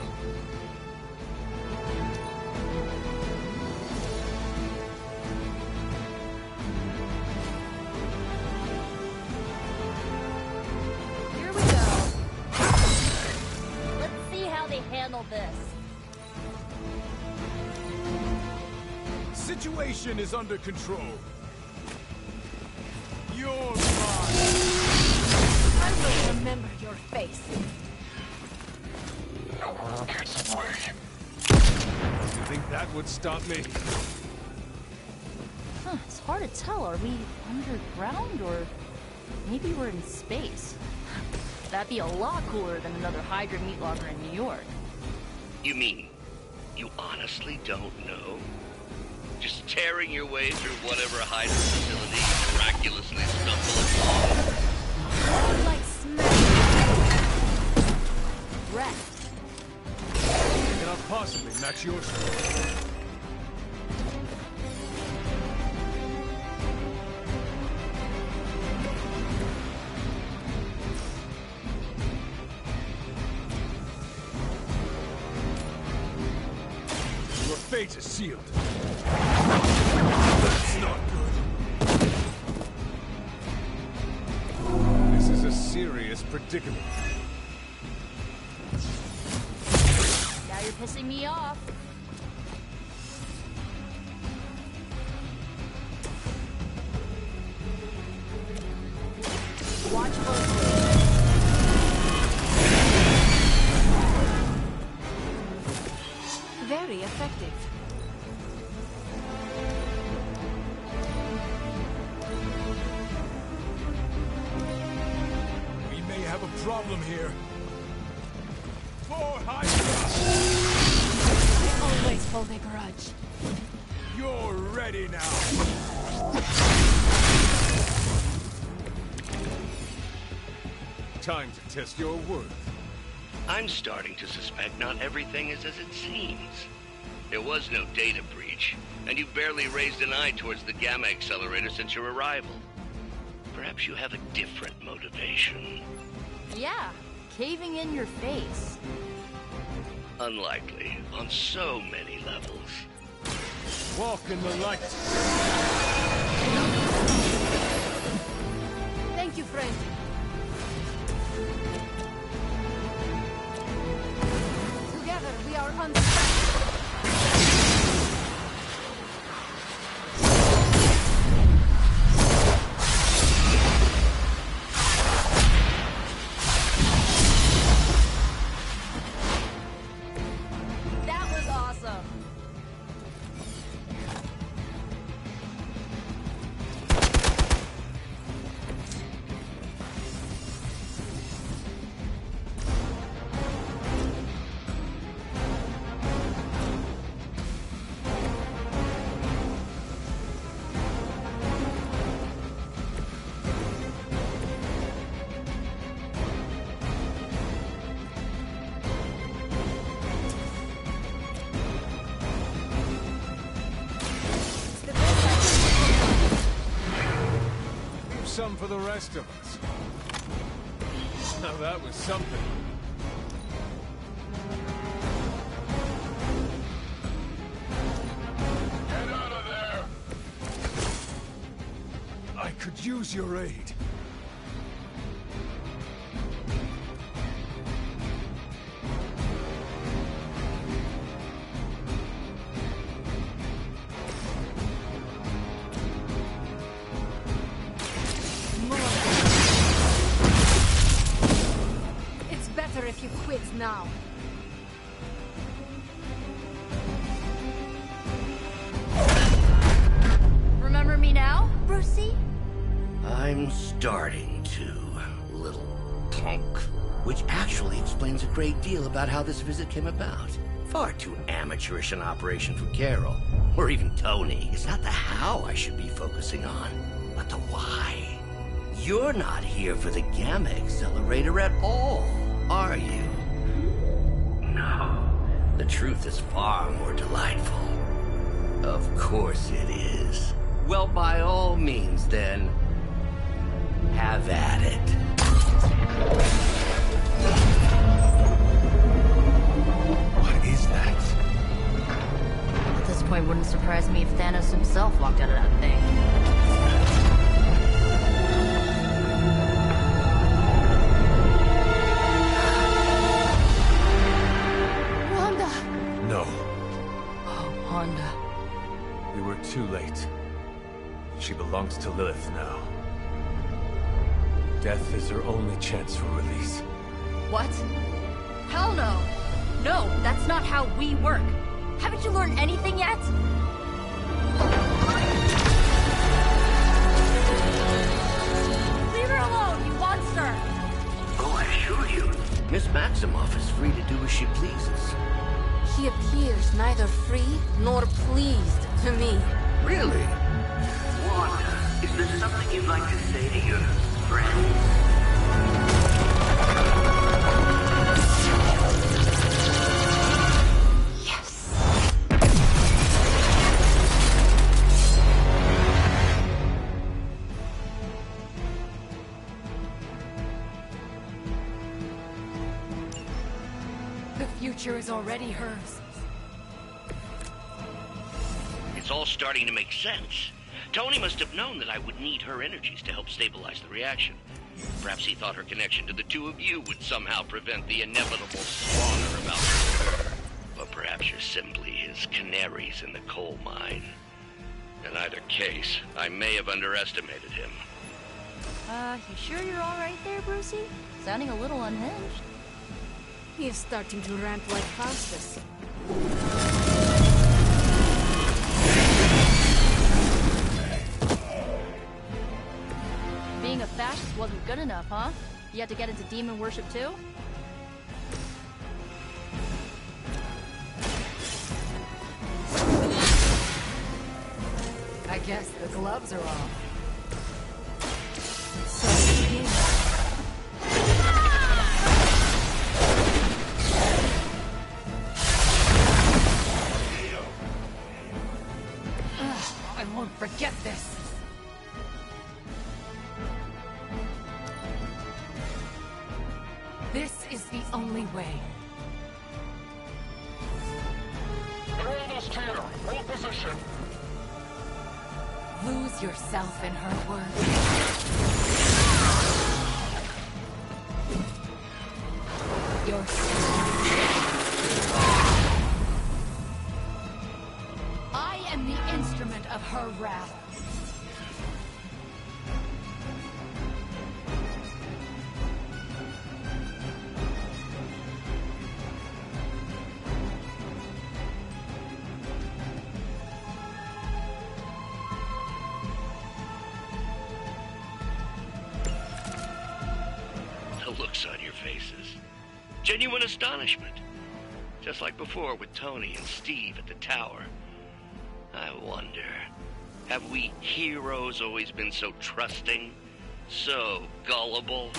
Here we go. Let's see how they handle this. Situation is under control. You're mine. I will remember your face. No one gets away. You think that would stop me? Huh, it's hard to tell. Are we underground or maybe we're in space? That'd be a lot cooler than another Hydra meat locker in New York. You mean, you honestly don't know? Just tearing your way through whatever Hydra facility you miraculously stumble upon? Like smack. Rest. I cannot possibly match your strength. Your fate is sealed. That's not good. This is a serious predicament. Now you're pissing me off. Watch closely. Very effective. We may have a problem here. For Hydra! I always hold a grudge. You're ready now. Time to test your worth. I'm starting to suspect not everything is as it seems. There was no data breach, and you barely raised an eye towards the Gamma Accelerator since your arrival. Perhaps you have a different motivation. Yeah, caving in your face. Unlikely, on so many levels. Walk in the light. Thank you, friend. Together we are unstoppable. That was awesome. Leave some for the rest of us. Now that was something. Get out of there! I could use your aid. It's better if you quit now. Remember me now, Brucey? I'm starting to, little punk. Which actually explains a great deal about how this visit came about. Far too amateurish an operation for Carol, or even Tony. It's not the how I should be focusing on, but the why. You're not here for the Gamma Accelerator at all, are you? No. The truth is far more delightful. Of course it is. Well, by all means, then, have at it. What is that? At this point, wouldn't surprise me if Thanos himself walked out of that thing. Wanda! No, Oh, Wanda. we were too late. She belongs to Lilith now. Death is her only chance for release. What? Hell no! No, that's not how we work. Haven't you learned anything yet? Leave her alone, you monster! Oh, I assure you, Miss Maximoff is free to do as she pleases. He appears neither free nor pleased to me. Really? Wanda, is there something you'd like to say to your friends? The future is already hers. It's all starting to make sense. Tony must have known that I would need her energies to help stabilize the reaction. Perhaps he thought her connection to the two of you would somehow prevent the inevitable slaughter about her. But perhaps you're simply his canaries in the coal mine. In either case, I may have underestimated him. You sure you're alright there, Brucey? Sounding a little unhinged. He is starting to rant like Faustus. Being a fascist wasn't good enough, huh? You had to get into demon worship too? I guess the gloves are off. I won't forget this. This is the only way. Control this theater. Hold position. Lose yourself in her words. I am the instrument of her wrath. The looks on your faces. Genuine astonishment. Just like before with Tony and Steve at the tower. I wonder, have we heroes always been so trusting? So gullible?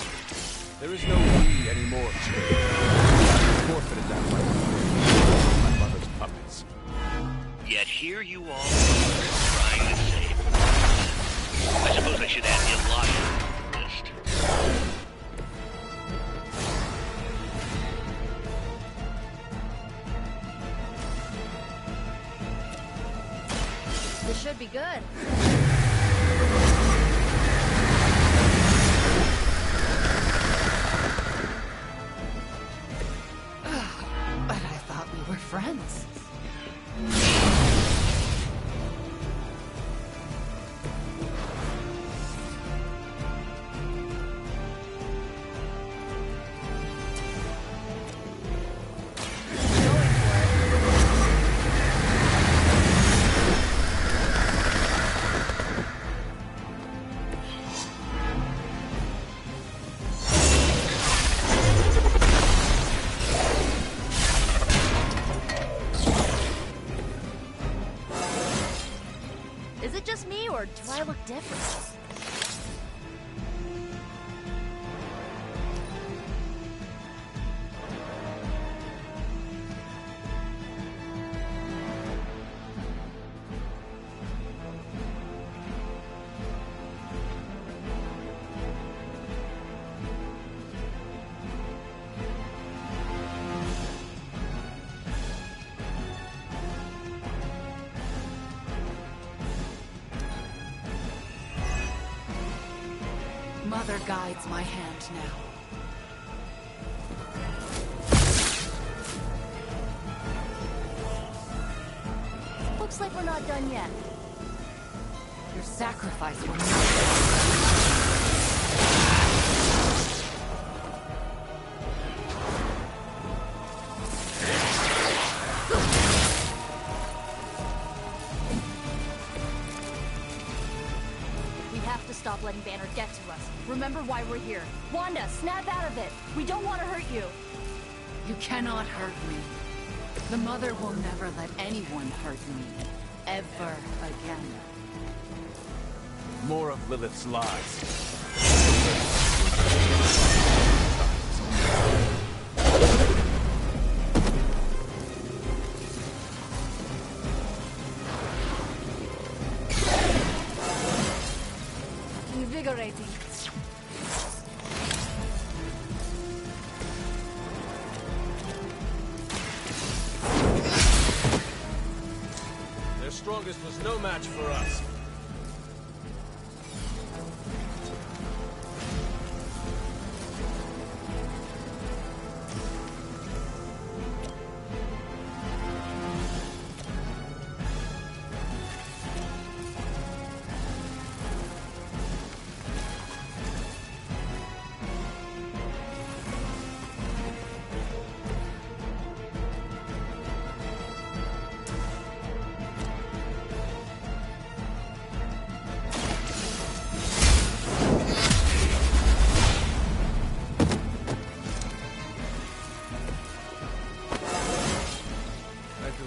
There is no we anymore, Trey. I forfeited that right. My mother's puppets. Yet here you all trying to save them. I suppose I should add Yolanda to the list. This should be good. But I thought we were friends. Is it just me, or do I look different? Mother guides my hand now. Looks like we're not done yet. Your sacrifice will not. We have to stop letting Banner get to us. Remember why we're here. Wanda, snap out of it. We don't want to hurt you. You cannot hurt me. The Mother will never let anyone hurt me. Ever again. More of Lilith's lies. Invigorating. Their strongest was no match for us.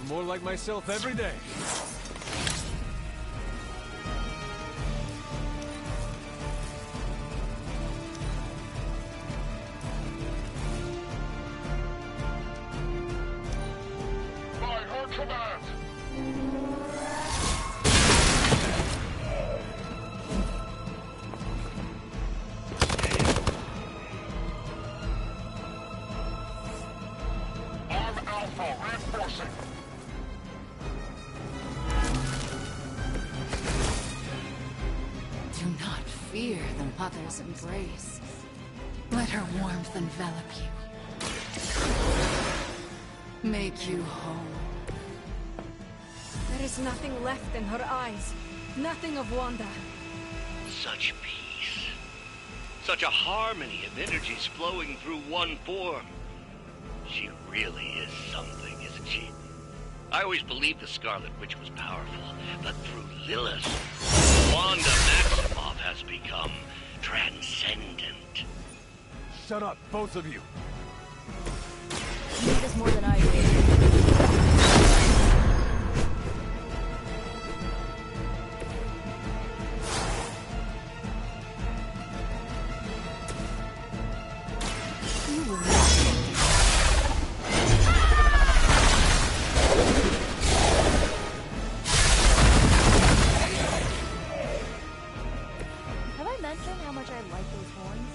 More like myself every day. By her command! Arm Alpha reinforcing. mother's embrace. Let her warmth envelop you. Make you whole. There is nothing left in her eyes. Nothing of Wanda. Such peace. Such a harmony of energies flowing through one form. She really is something, isn't she? I always believed the Scarlet Witch was powerful, but through Lilith, Wanda Maximoff has become transcendent. Shut up, both of you. You need this more than I do. Have I mentioned how much I like those horns?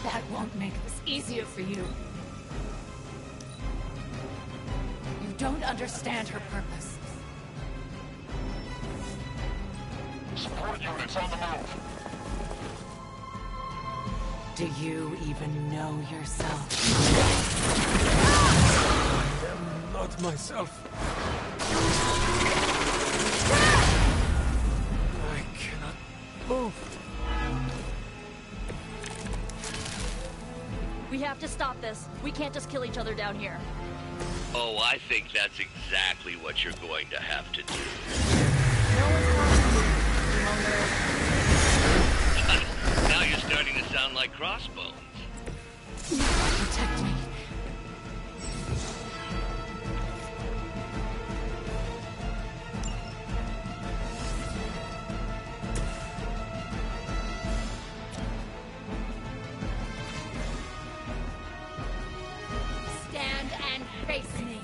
That won't make this easier for you. You don't understand her purpose. Support units on the move. Do you even know yourself? I am not myself. I cannot move. We have to stop this. We can't just kill each other down here. Oh, I think that's exactly what you're going to have to do. Now you're starting to sound like Crossbones. Protect me. Stand and face me.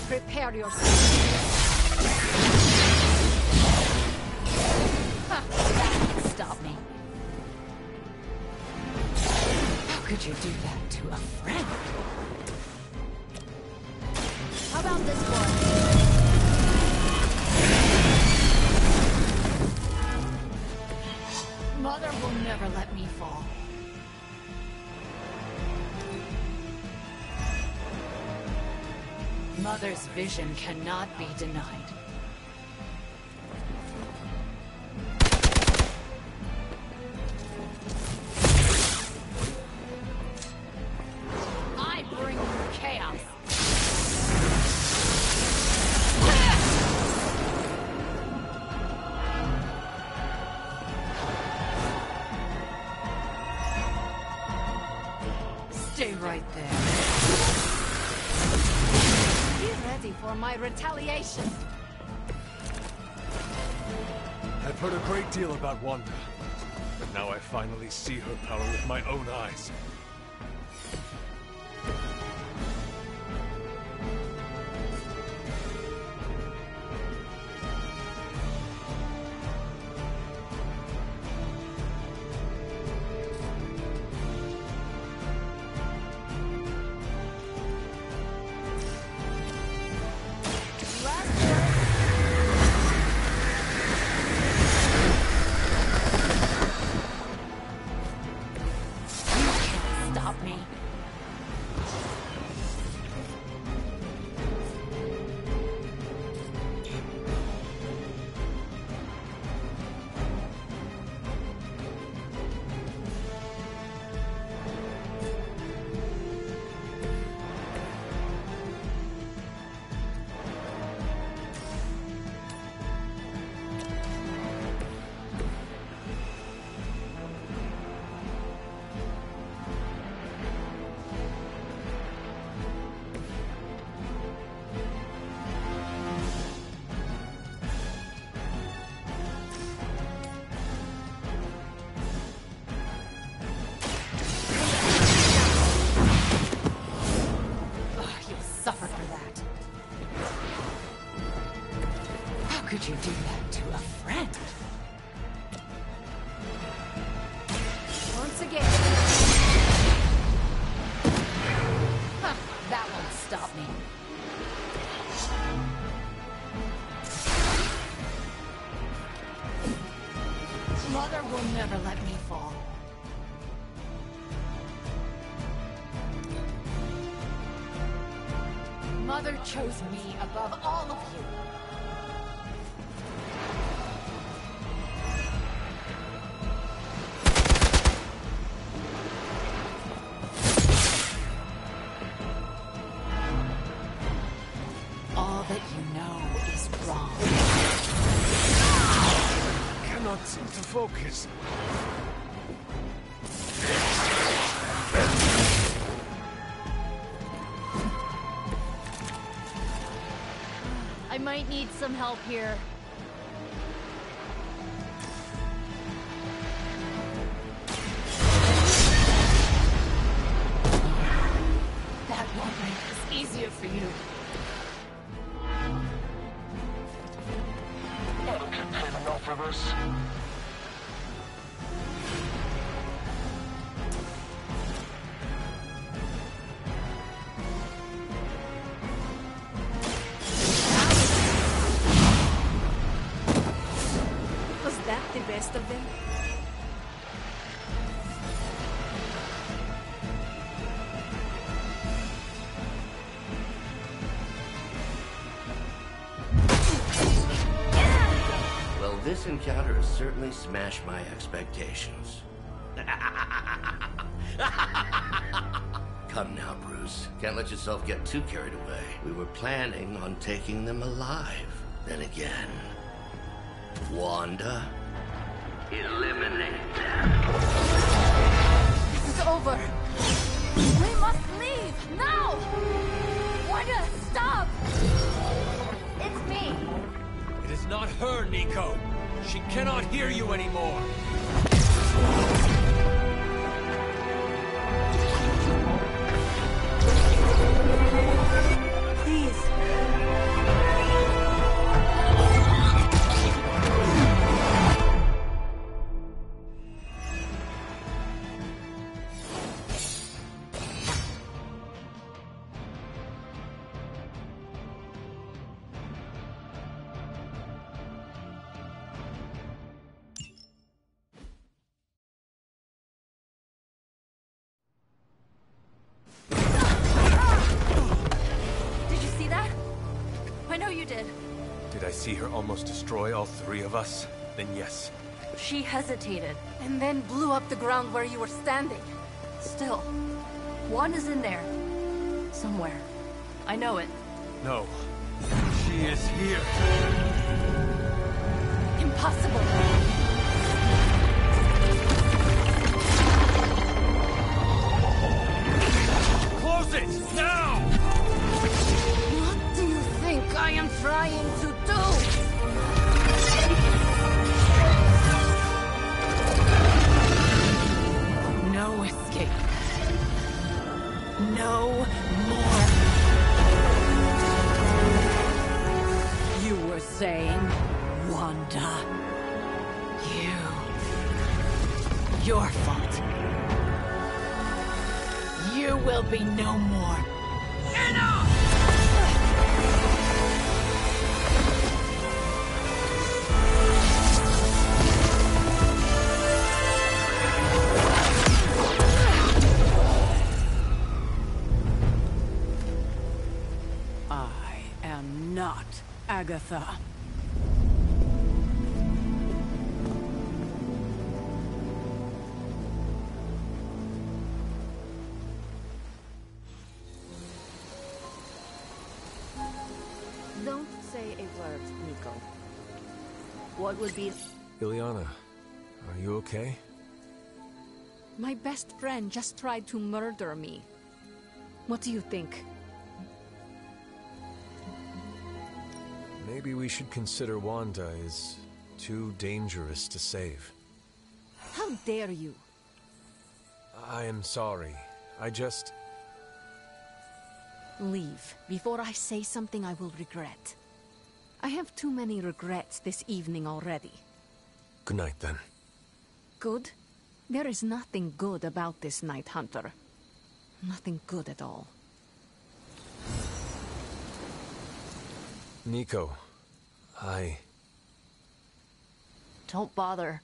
Prepare yourself. That can stop me. How could you do that to a friend? How about this one? Mother will never let me fall. Mother's vision cannot be denied. I bring you chaos. Stay right there. Be ready for my retaliation. I've heard a great deal about Wanda, but now I finally see her power with my own eyes. You can't could you do that to a friend? Once again. Huh, that won't stop me. Mother will never let me fall. Mother chose me above all of you. All that you know is wrong. I cannot seem to focus. I might need some help here. That won't make this easier for you. Had enough of us. Was that the best of them? Well, this encounter has certainly smashed my expectations. Come now, Bruce. Can't let yourself get too carried away. We were planning on taking them alive. Then again, Wanda? Eliminate them. This is over. We must leave now. Wanda, stop! It's me. It is not her, Nico. She cannot hear you anymore. Please. Did you see that? I know you did. Did I see her almost destroy all three of us? Then yes. She hesitated. And then blew up the ground where you were standing. Still, Wanda's in there. Somewhere. I know it. No. She is here. Impossible. Close it! Now! What do you think I am trying to do? No escape. No more. You were saying, Wanda. Your fault. You will be no more. Enough! I am not Agatha. Don't say a word, Nico. What would be... Ileana, are you okay? My best friend just tried to murder me. What do you think? Maybe we should consider Wanda is too dangerous to save. How dare you? I am sorry. I just... Leave, before I say something I will regret. I have too many regrets this evening already. Good night, then. Good? There is nothing good about this night, Hunter. Nothing good at all. Nico, Don't bother.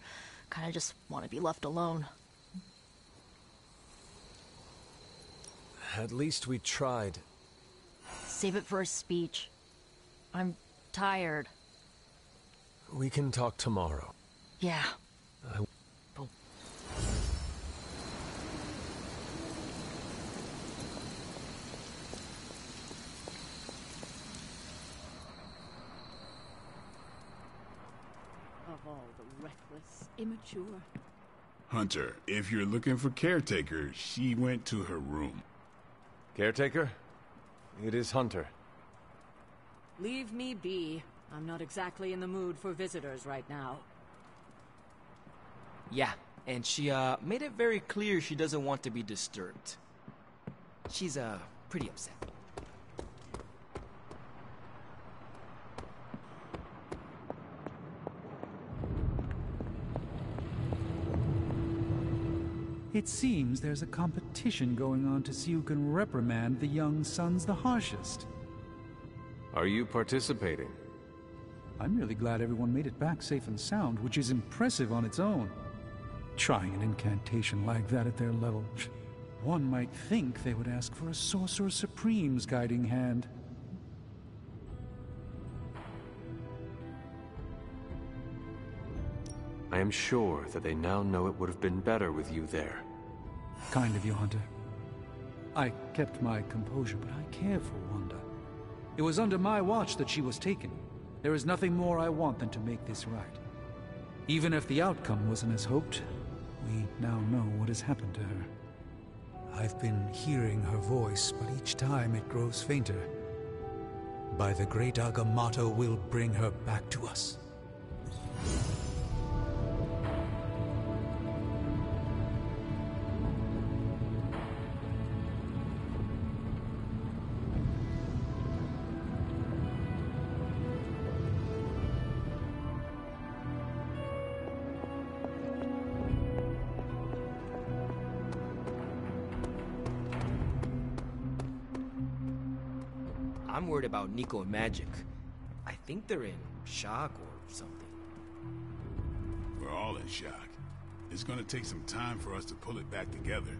Kinda just want to be left alone. At least we tried. Save it for a speech. I'm tired. We can talk tomorrow. Yeah. Of all the reckless, immature. Hunter, if you're looking for Caretaker, she went to her room. Caretaker? It is Hunter. Leave me be. I'm not exactly in the mood for visitors right now. Yeah, and she, made it very clear she doesn't want to be disturbed. She's, pretty upset. It seems there's a competition going on to see who can reprimand the young sons the harshest. Are you participating? I'm really glad everyone made it back safe and sound, which is impressive on its own. Trying an incantation like that at their level, one might think they would ask for a Sorcerer Supreme's guiding hand. I am sure that they now know it would have been better with you there. Kind of you, Hunter. I kept my composure, but I care for Wanda. It was under my watch that she was taken. There is nothing more I want than to make this right. Even if the outcome wasn't as hoped, we now know what has happened to her. I've been hearing her voice, but each time it grows fainter. By the great Agamotto will bring her back to us. I'm worried about Nico and Magic. I think they're in shock or something. We're all in shock. It's gonna take some time for us to pull it back together.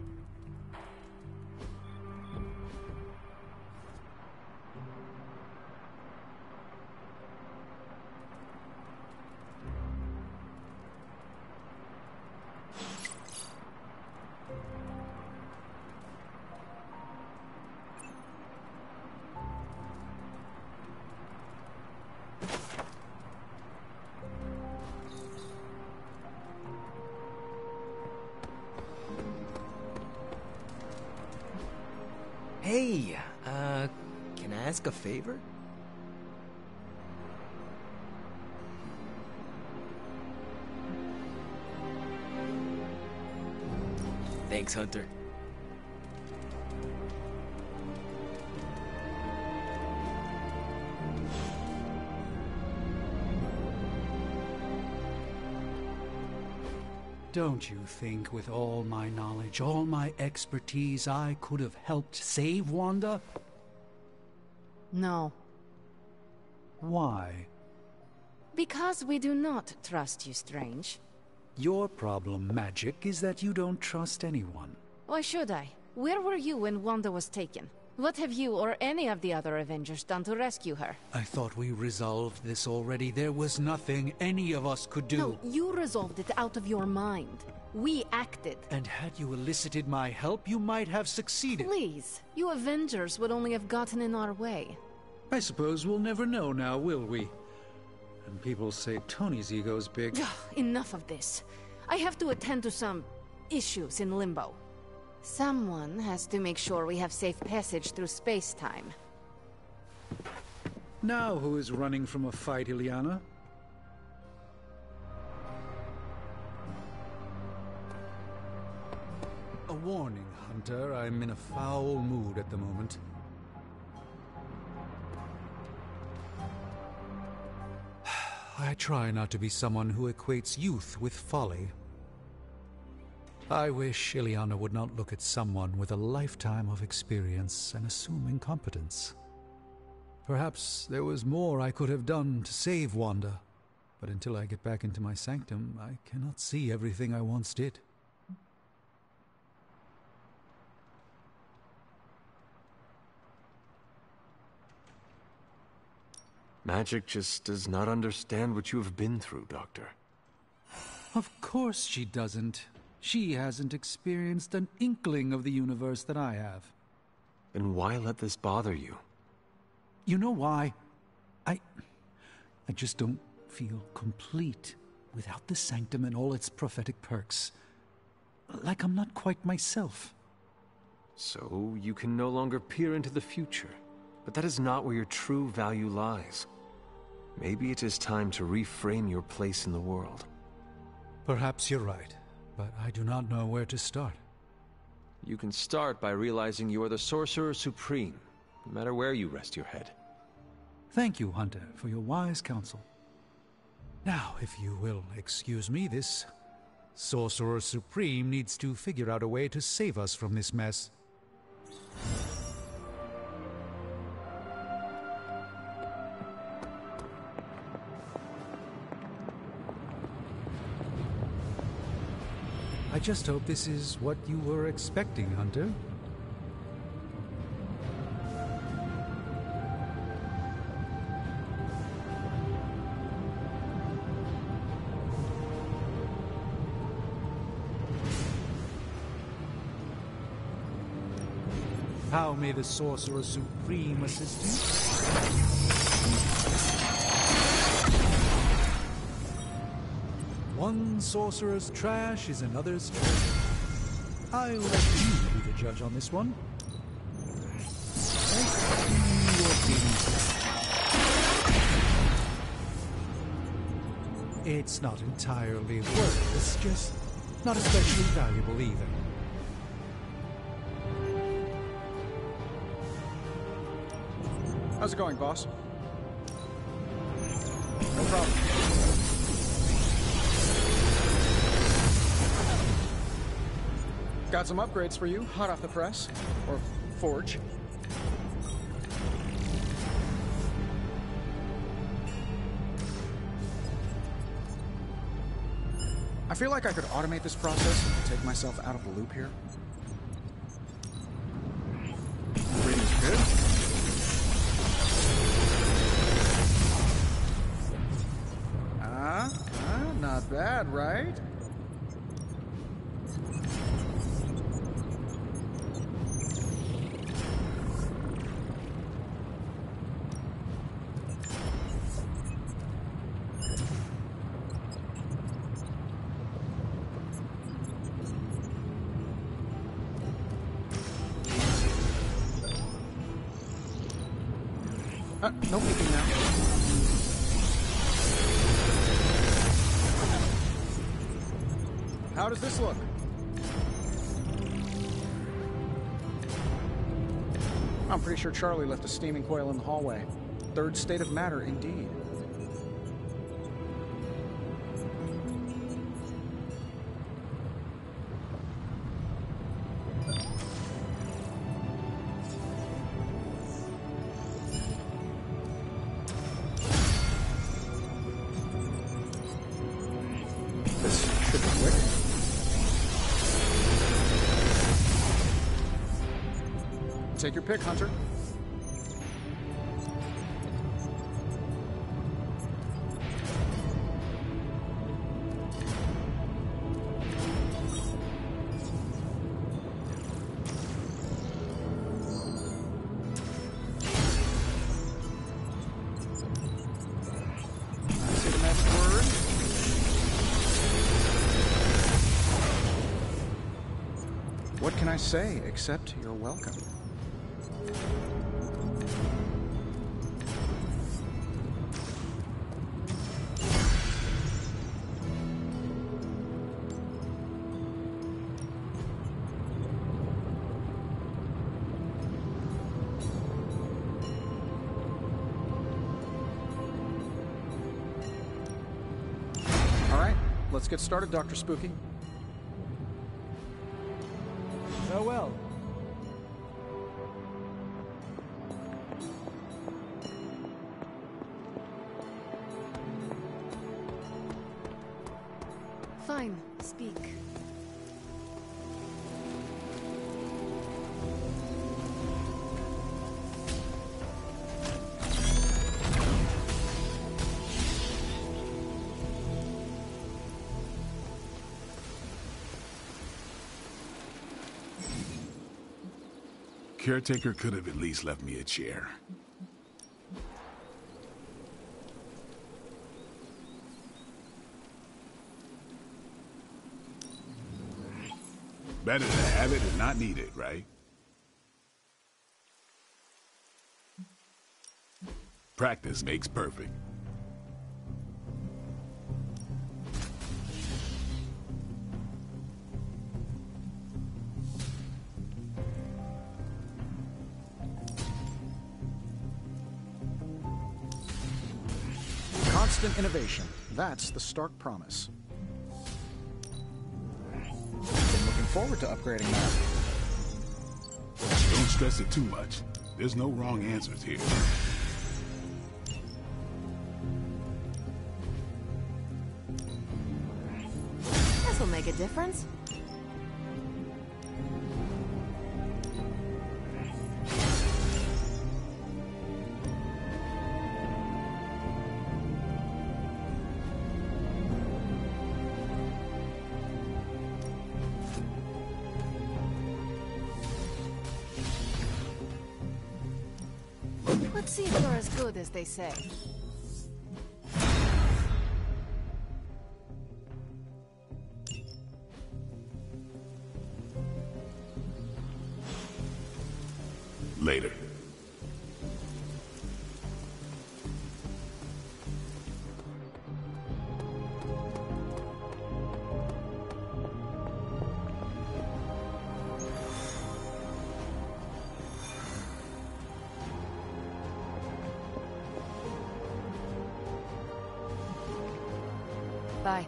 Hey, can I ask a favor? Thanks, Hunter. Don't you think with all my knowledge, all my expertise, I could have helped save Wanda? No. Why? Because we do not trust you, Strange. Your problem, Magic, is that you don't trust anyone. Why should I? Where were you when Wanda was taken? What have you or any of the other Avengers done to rescue her? I thought we resolved this already. There was nothing any of us could do. No, you resolved it out of your mind. We acted. And had you elicited my help, you might have succeeded. Please, you Avengers would only have gotten in our way. I suppose we'll never know now, will we? And people say Tony's ego's big. Enough of this. I have to attend to some issues in Limbo. Someone has to make sure we have safe passage through space-time. Now who is running from a fight, Illyana? A warning, Hunter. I'm in a foul mood at the moment. I try not to be someone who equates youth with folly. I wish Ileana would not look at someone with a lifetime of experience and assume incompetence. Perhaps there was more I could have done to save Wanda, but until I get back into my sanctum, I cannot see everything I once did. Magic just does not understand what you have been through, Doctor. Of course she doesn't. She hasn't experienced an inkling of the universe that I have. Then why let this bother you? You know why? I just don't feel complete without the sanctum and all its prophetic perks. Like I'm not quite myself. So you can no longer peer into the future. But that is not where your true value lies. Maybe it is time to reframe your place in the world. Perhaps you're right, but I do not know where to start. You can start by realizing you are the Sorcerer Supreme, no matter where you rest your head. Thank you, Hunter, for your wise counsel. Now, if you will excuse me, this Sorcerer Supreme needs to figure out a way to save us from this mess. I just hope this is what you were expecting, Hunter. How may the Sorcerer Supreme assist you? One sorcerer's trash is another's treasure. I'll let you be the judge on this one. It's not entirely worthless, just not especially valuable either. How's it going, boss? No problem. Got some upgrades for you, hot off the press. Or forge. I feel like I could automate this process and take myself out of the loop here. Reading's good. Not bad, right? No peeking now. How does this look? I'm pretty sure Charlie left a steaming coil in the hallway. Third state of matter, indeed. Take your pick, Hunter. Say the magic word. What can I say except you're welcome? let's get started, Dr. Spooky. Farewell. Fine, speak. Caretaker could have at least left me a chair. Better to have it and not need it, right? Practice makes perfect. Constant innovation. That's the Stark promise. Been looking forward to upgrading that. Don't stress it too much. There's no wrong answers here. This'll make a difference. Let's see if you're as good as they say. Later. Bye.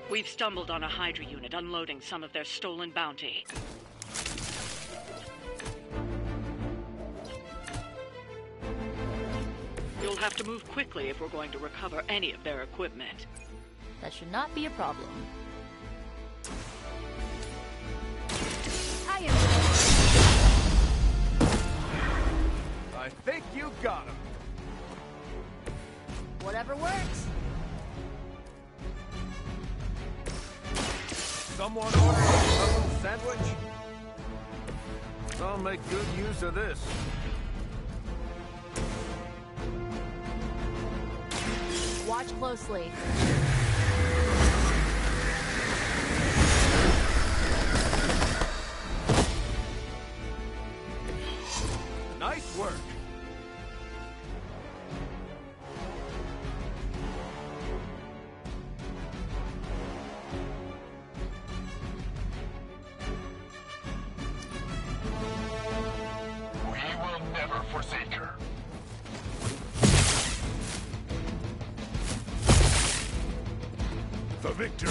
We've stumbled on a Hydra unit unloading some of their stolen bounty. You'll have to move quickly if we're going to recover any of their equipment. That should not be a problem. I think you got him. Whatever works. Someone order a little sandwich? I'll make good use of this. Watch closely. Nice work. We will never Forsaker. For victory!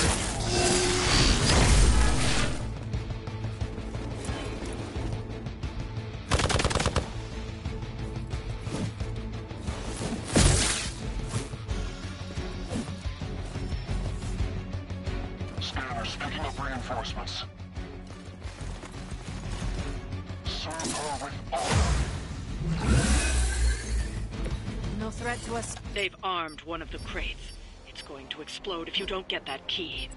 Scanners picking up reinforcements. Serve her with honor. No threat to us. They've armed one of the crates. It's going to explode if you don't get that key.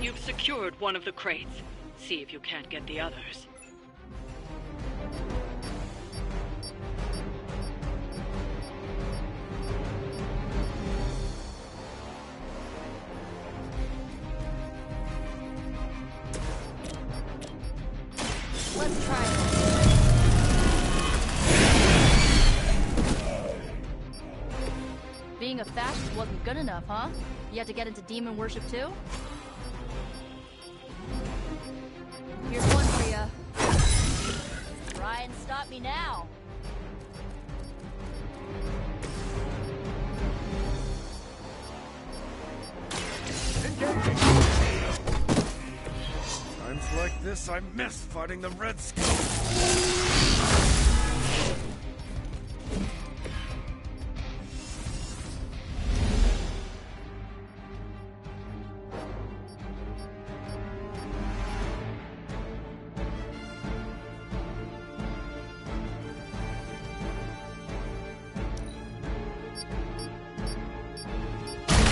You've secured one of the crates. See if you can't get the others. Let's try it. Being a fascist wasn't good enough, huh? You had to get into demon worship too? Here's one for ya. Try and stop me now. Times like this, I miss fighting the Red Skull.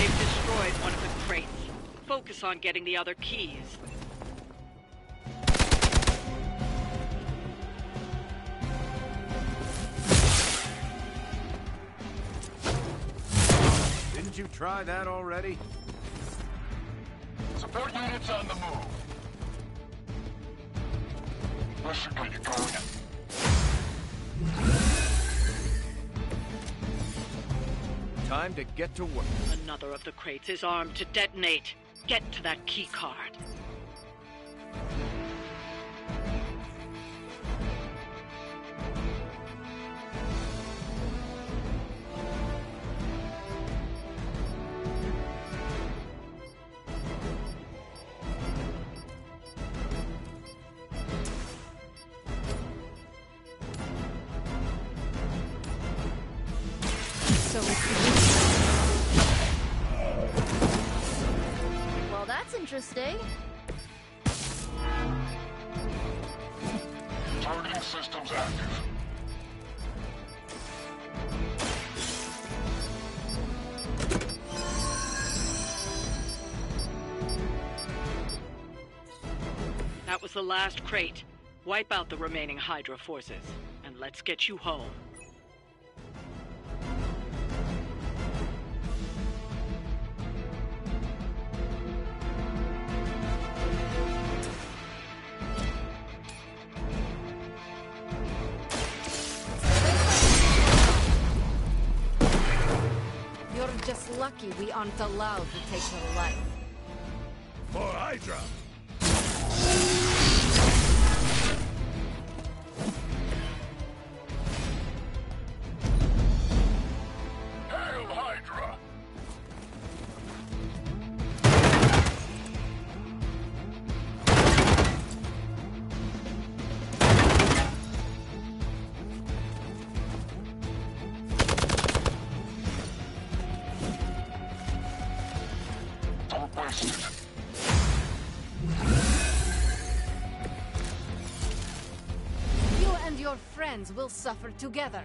They've destroyed one of the crates. Focus on getting the other keys. Didn't you try that already? Support units on the move. This should get you going. Time to get to work. Another of the crates is armed to detonate. Get to that key card. Well, that's interesting. Targeting systems active. That was the last crate. Wipe out the remaining Hydra forces, and let's get you home. You're just lucky we aren't allowed to take her life. For Hydra! Hail Hydra! Don't waste it. You and your friends will suffer together.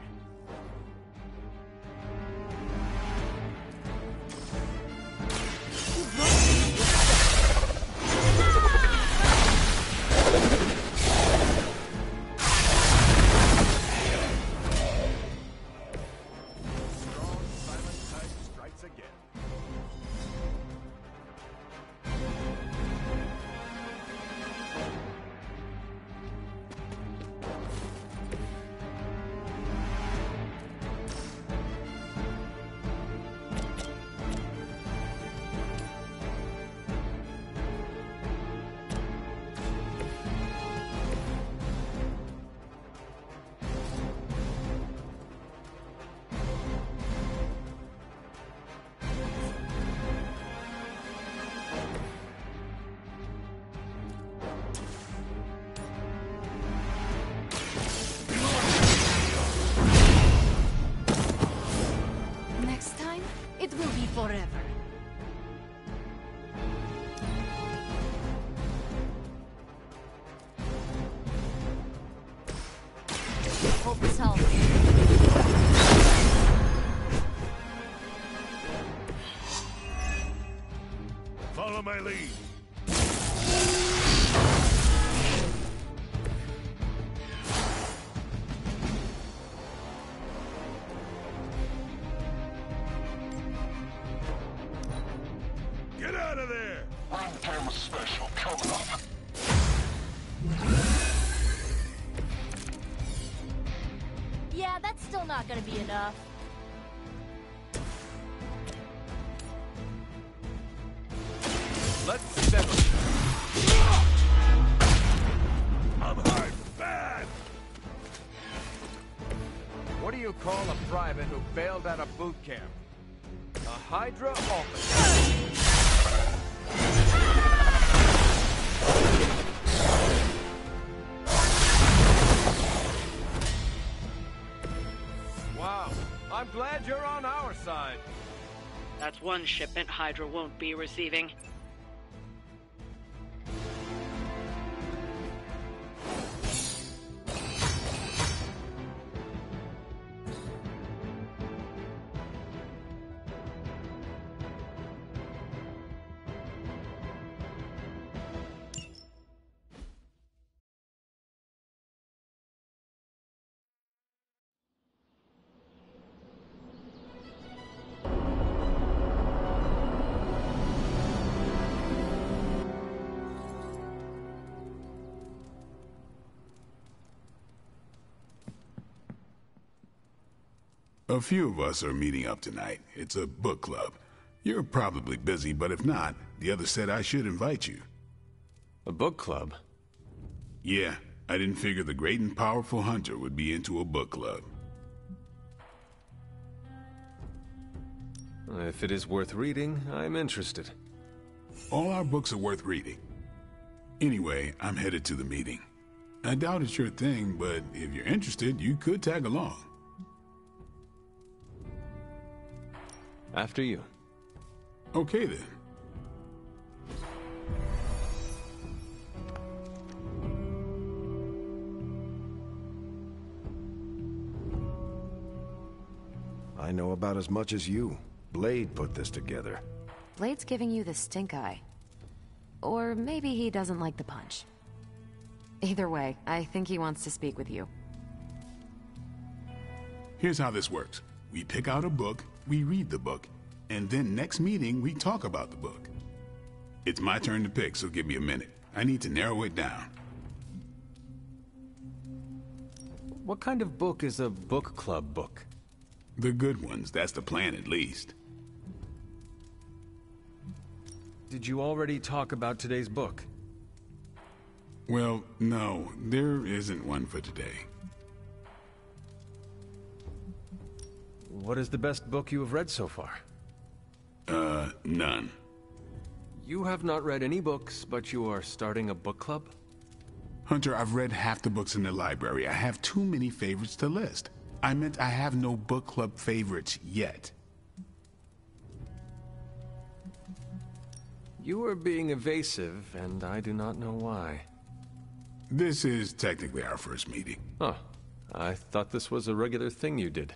Strong, silent type strikes again. will be forever. Hope this helps. Follow my lead. Get out of there! Ring camera special coming up. Yeah, that's still not gonna be enough. Let's settle. I'm hurt bad! What do you call a private who bailed out of boot camp? A Hydra officer. Wow, I'm glad you're on our side. That's one shipment Hydra won't be receiving. A few of us are meeting up tonight. It's a book club. You're probably busy, but if not, the others said I should invite you. A book club? Yeah, I didn't figure the great and powerful Hunter would be into a book club. If it is worth reading, I'm interested. All our books are worth reading. Anyway, I'm headed to the meeting. I doubt it's your thing, but if you're interested, you could tag along. After you. Okay then. I know about as much as you. Blade put this together. Blade's giving you the stink eye. Or maybe he doesn't like the punch. Either way, I think he wants to speak with you. Here's how this works. We pick out a book, we read the book, and then next meeting we talk about the book. It's my turn to pick, so give me a minute. I need to narrow it down. What kind of book is a book club book? The good ones, that's the plan at least. Did you already talk about today's book? Well, no, there isn't one for today. What is the best book you have read so far? None. You have not read any books, but you are starting a book club? Hunter, I've read half the books in the library. I have too many favorites to list. I meant I have no book club favorites yet. You are being evasive, and I do not know why. This is technically our first meeting. Huh. I thought this was a regular thing you did.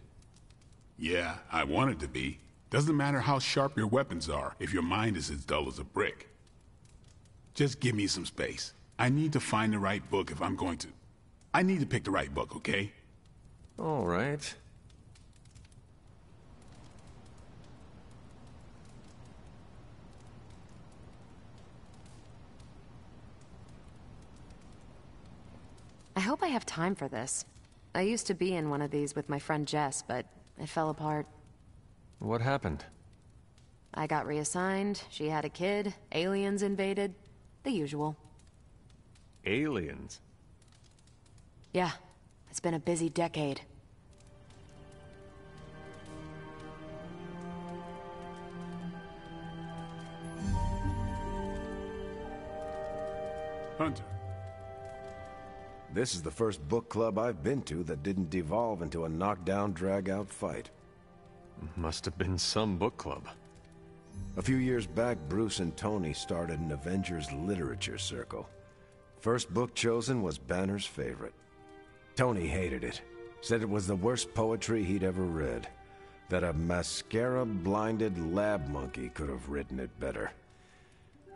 Yeah, I want it to be. Doesn't matter how sharp your weapons are if your mind is as dull as a brick. Just give me some space. I need to find the right book if I'm going to... I need to pick the right book, okay? All right. I hope I have time for this. I used to be in one of these with my friend Jess, but it fell apart. What happened? I got reassigned, she had a kid, aliens invaded, the usual. Aliens? Yeah, it's been a busy decade. Hunter. This is the first book club I've been to that didn't devolve into a knockdown, drag-out fight. Must have been some book club. A few years back, Bruce and Tony started an Avengers literature circle. First book chosen was Banner's favorite. Tony hated it. Said it was the worst poetry he'd ever read. That a mascara-blinded lab monkey could have written it better.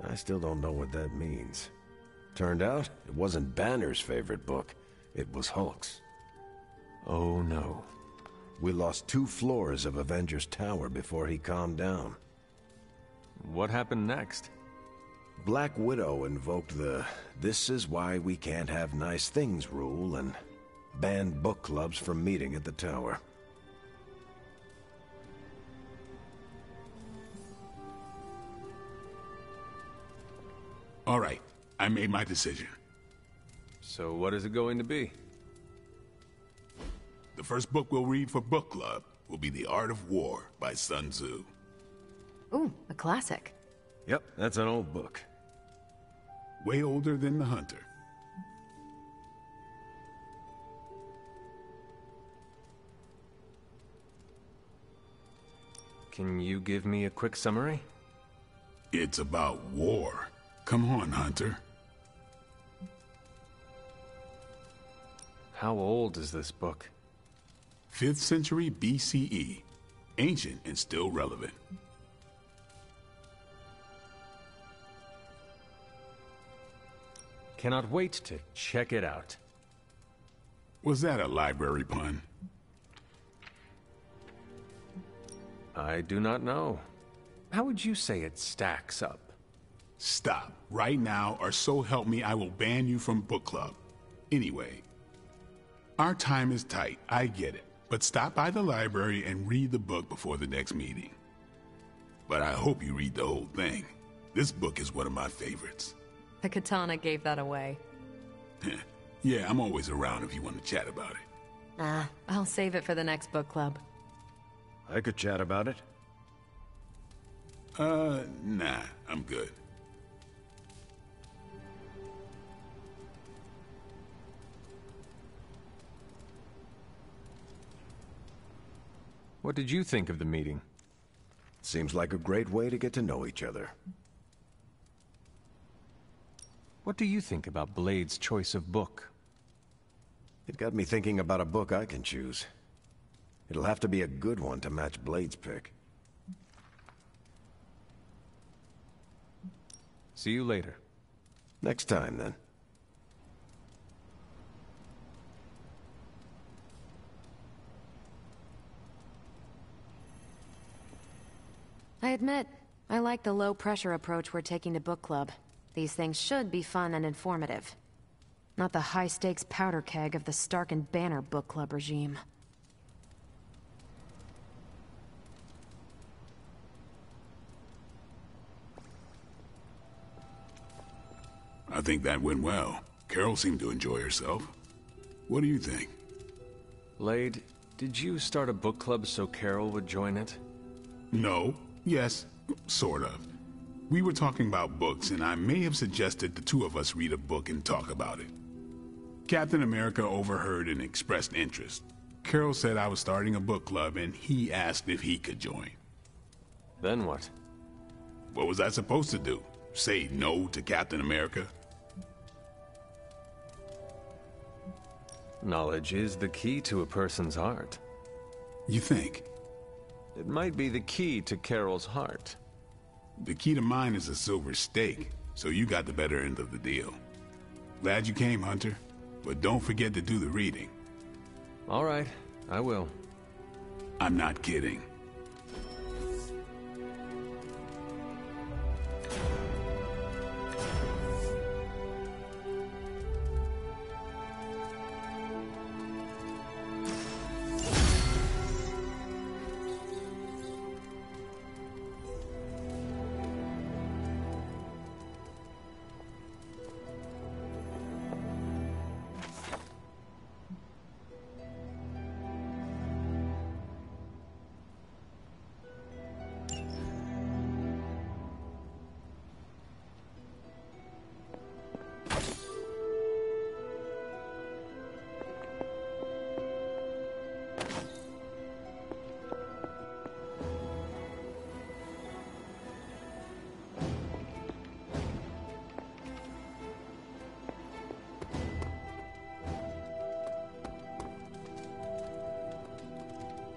I still don't know what that means. Turned out, it wasn't Banner's favorite book. It was Hulk's. Oh no. We lost 2 floors of Avengers Tower before he calmed down. What happened next? Black Widow invoked the "this is why we can't have nice things" rule and banned book clubs from meeting at the tower. All right, I made my decision. So what is it going to be? The first book we'll read for book club will be The Art of War by Sun Tzu. Ooh, a classic. Yep, that's an old book. Way older than The Hunter. Can you give me a quick summary? It's about war. Come on, Hunter. How old is this book? 5th century BCE. Ancient and still relevant. Cannot wait to check it out. Was that a library pun? I do not know. How would you say it stacks up? Stop. Right now, or so help me, I will ban you from book club. Anyway, our time is tight, I get it. But stop by the library and read the book before the next meeting. But I hope you read the whole thing. This book is one of my favorites. The katana gave that away. Yeah, I'm always around if you want to chat about it. Nah, I'll save it for the next book club. I could chat about it. Nah, I'm good. What did you think of the meeting? Seems like a great way to get to know each other. What do you think about Blade's choice of book? It got me thinking about a book I can choose. It'll have to be a good one to match Blade's pick. See you later. Next time, then. I admit, I like the low-pressure approach we're taking to book club. These things should be fun and informative. Not the high-stakes powder keg of the Stark and Banner book club regime. I think that went well. Carol seemed to enjoy herself. What do you think? Blade, did you start a book club so Carol would join it? No. Yes, sort of. We were talking about books, and I may have suggested the 2 of us read a book and talk about it. Captain America overheard and expressed interest. Carol said I was starting a book club, and he asked if he could join. Then what? What was I supposed to do? Say no to Captain America? Knowledge is the key to a person's heart. You think? It might be the key to Carol's heart. The key to mine is a silver stake, so you got the better end of the deal. Glad you came, Hunter, but don't forget to do the reading. All right, I will. I'm not kidding.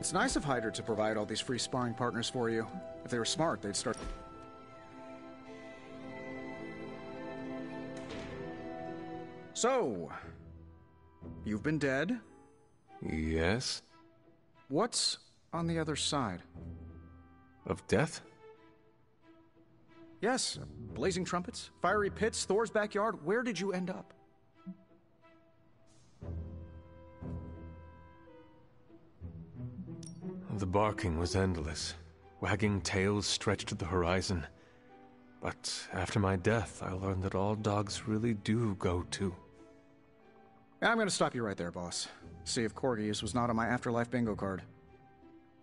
It's nice of Hydra to provide all these free sparring partners for you. If they were smart, they'd start... So, you've been dead? Yes? What's on the other side? Of death? Yes, blazing trumpets, fiery pits, Thor's backyard. Where did you end up? The barking was endless. Wagging tails stretched to the horizon. But after my death, I learned that all dogs really do go too. I'm gonna stop you right there, boss. See if Corgius was not on my afterlife bingo card.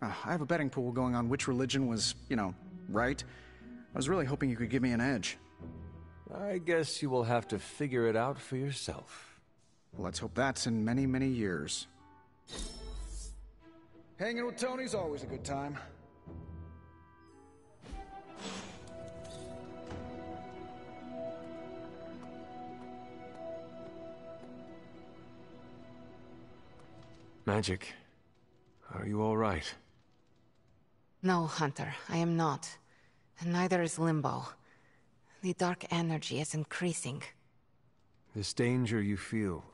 I have a betting pool going on which religion was, right. I was really hoping you could give me an edge. I guess you will have to figure it out for yourself. Let's hope that's in many, many years. Hanging with Tony's always a good time. Magic, are you all right? No, Hunter, I am not. And neither is Limbo. The dark energy is increasing. This danger you feel,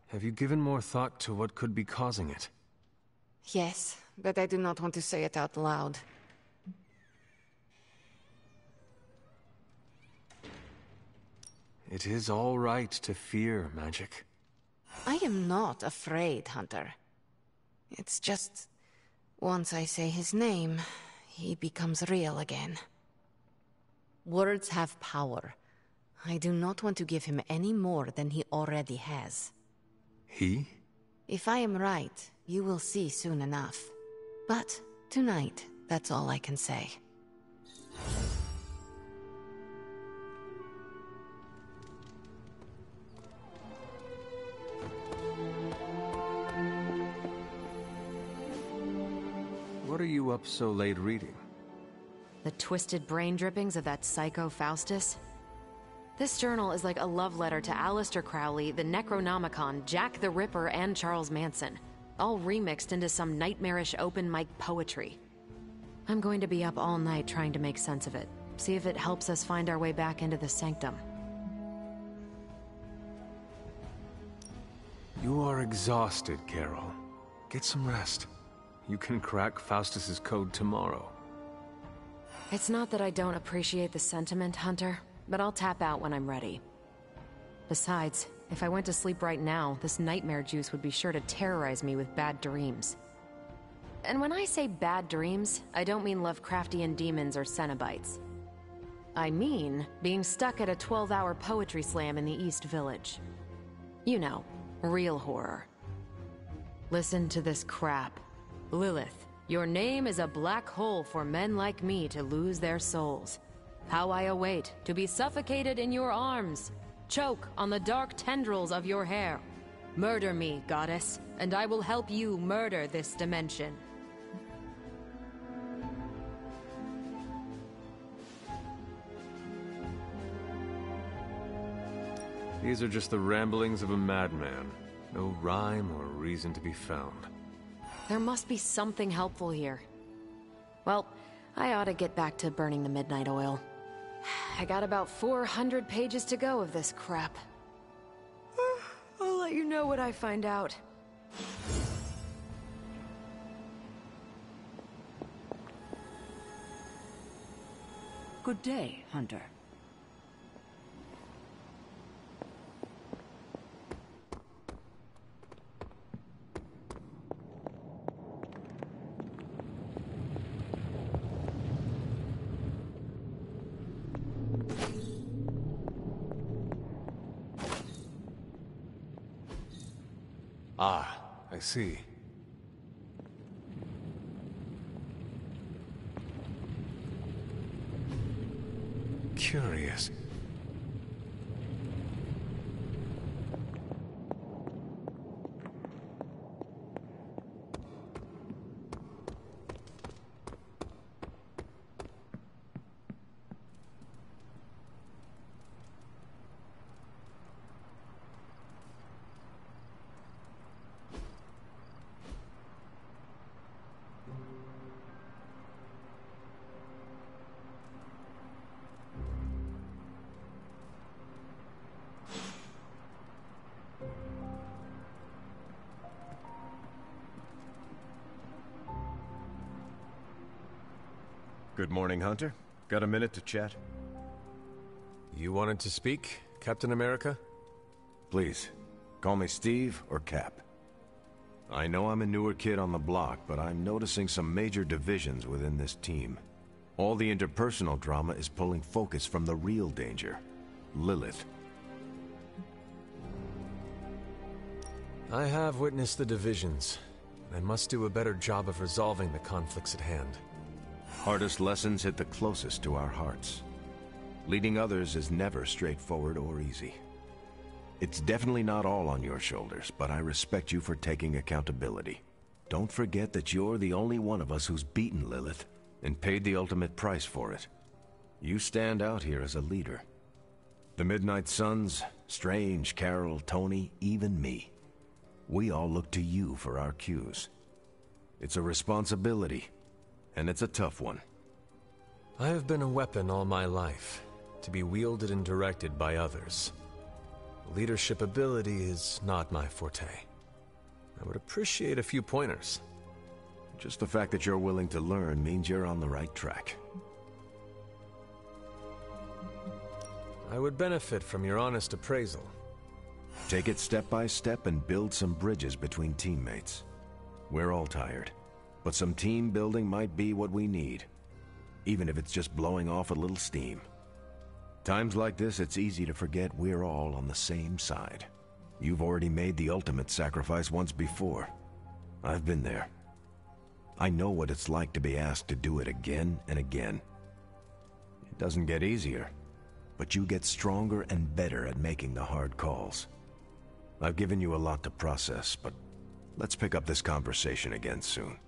have you given more thought to what could be causing it? Yes, but I do not want to say it out loud. It is all right to fear magic. I am not afraid, Hunter. It's just... once I say his name, he becomes real again. Words have power. I do not want to give him any more than he already has. He? If I am right, you will see soon enough. But tonight, that's all I can say. What are you up so late reading? The twisted brain drippings of that psycho Faustus? This journal is like a love letter to Aleister Crowley, the Necronomicon, Jack the Ripper, and Charles Manson, all remixed into some nightmarish open mic poetry. I'm going to be up all night trying to make sense of it, see if it helps us find our way back into the Sanctum. You are exhausted, Carol. Get some rest. You can crack Faustus's code tomorrow. It's not that I don't appreciate the sentiment, Hunter, but I'll tap out when I'm ready. Besides, if I went to sleep right now, this nightmare juice would be sure to terrorize me with bad dreams. And when I say bad dreams, I don't mean Lovecraftian demons or Cenobites. I mean being stuck at a 12-hour poetry slam in the East Village. You know, real horror. Listen to this crap. Lilith, your name is a black hole for men like me to lose their souls. How I await to be suffocated in your arms. Choke on the dark tendrils of your hair. Murder me, goddess, and I will help you murder this dimension. These are just the ramblings of a madman. No rhyme or reason to be found. There must be something helpful here. Well, I ought to get back to burning the midnight oil. I got about 400 pages to go of this crap. I'll let you know what I find out. Good day, Hunter. Ah, I see. Curious. Good morning, Hunter. Got a minute to chat? You wanted to speak, Captain America? Please, call me Steve or Cap. I know I'm a newer kid on the block, but I'm noticing some major divisions within this team. All the interpersonal drama is pulling focus from the real danger, Lilith. I have witnessed the divisions. I must do a better job of resolving the conflicts at hand. Hardest lessons hit the closest to our hearts. Leading others is never straightforward or easy. It's definitely not all on your shoulders, but I respect you for taking accountability. Don't forget that you're the only one of us who's beaten Lilith and paid the ultimate price for it. You stand out here as a leader. The Midnight Suns, Strange, Carol, Tony, even me. We all look to you for our cues. It's a responsibility, and it's a tough one. I have been a weapon all my life, to be wielded and directed by others. Leadership ability is not my forte. I would appreciate a few pointers. Just the fact that you're willing to learn means you're on the right track. I would benefit from your honest appraisal. Take it step by step and build some bridges between teammates. We're all tired, but some team building might be what we need, even if it's just blowing off a little steam. Times like this, it's easy to forget we're all on the same side. You've already made the ultimate sacrifice once before. I've been there. I know what it's like to be asked to do it again and again. It doesn't get easier, but you get stronger and better at making the hard calls. I've given you a lot to process, but let's pick up this conversation again soon.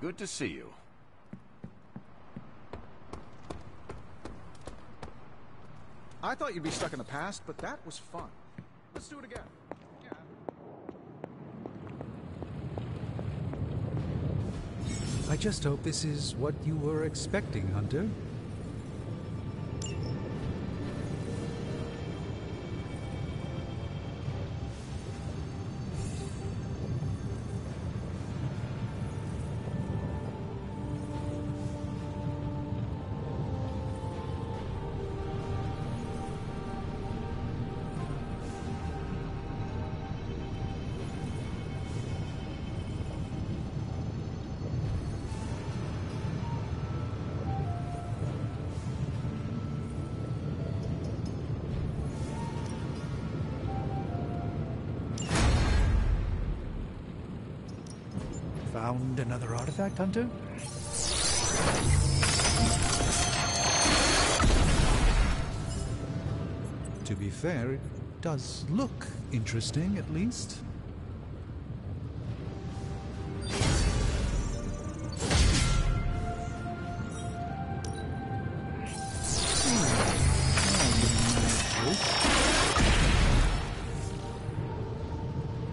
Good to see you. I thought you'd be stuck in the past, but that was fun. Let's do it again. I just hope this is what you were expecting, Hunter. Found another artifact, Hunter? To be fair, it does look interesting, at least.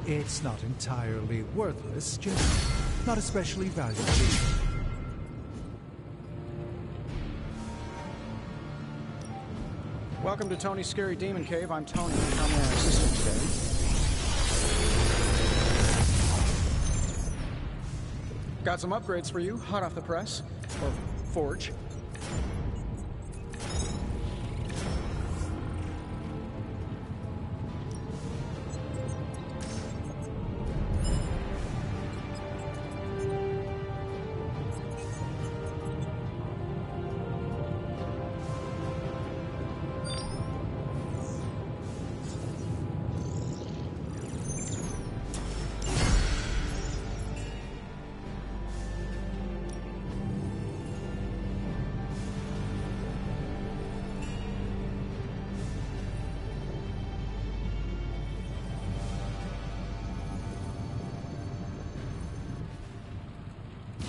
It's not entirely worthless, just not especially valuable. Welcome to Tony's Scary Demon Cave. I'm Tony. I'm your assistant today. Got some upgrades for you, hot off the press. Or forge.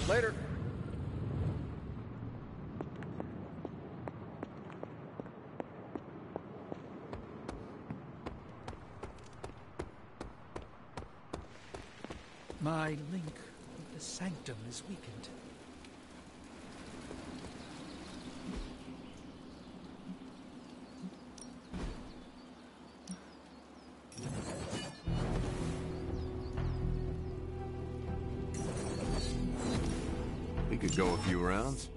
Later. My link with the Sanctum is weakened. could go a few rounds?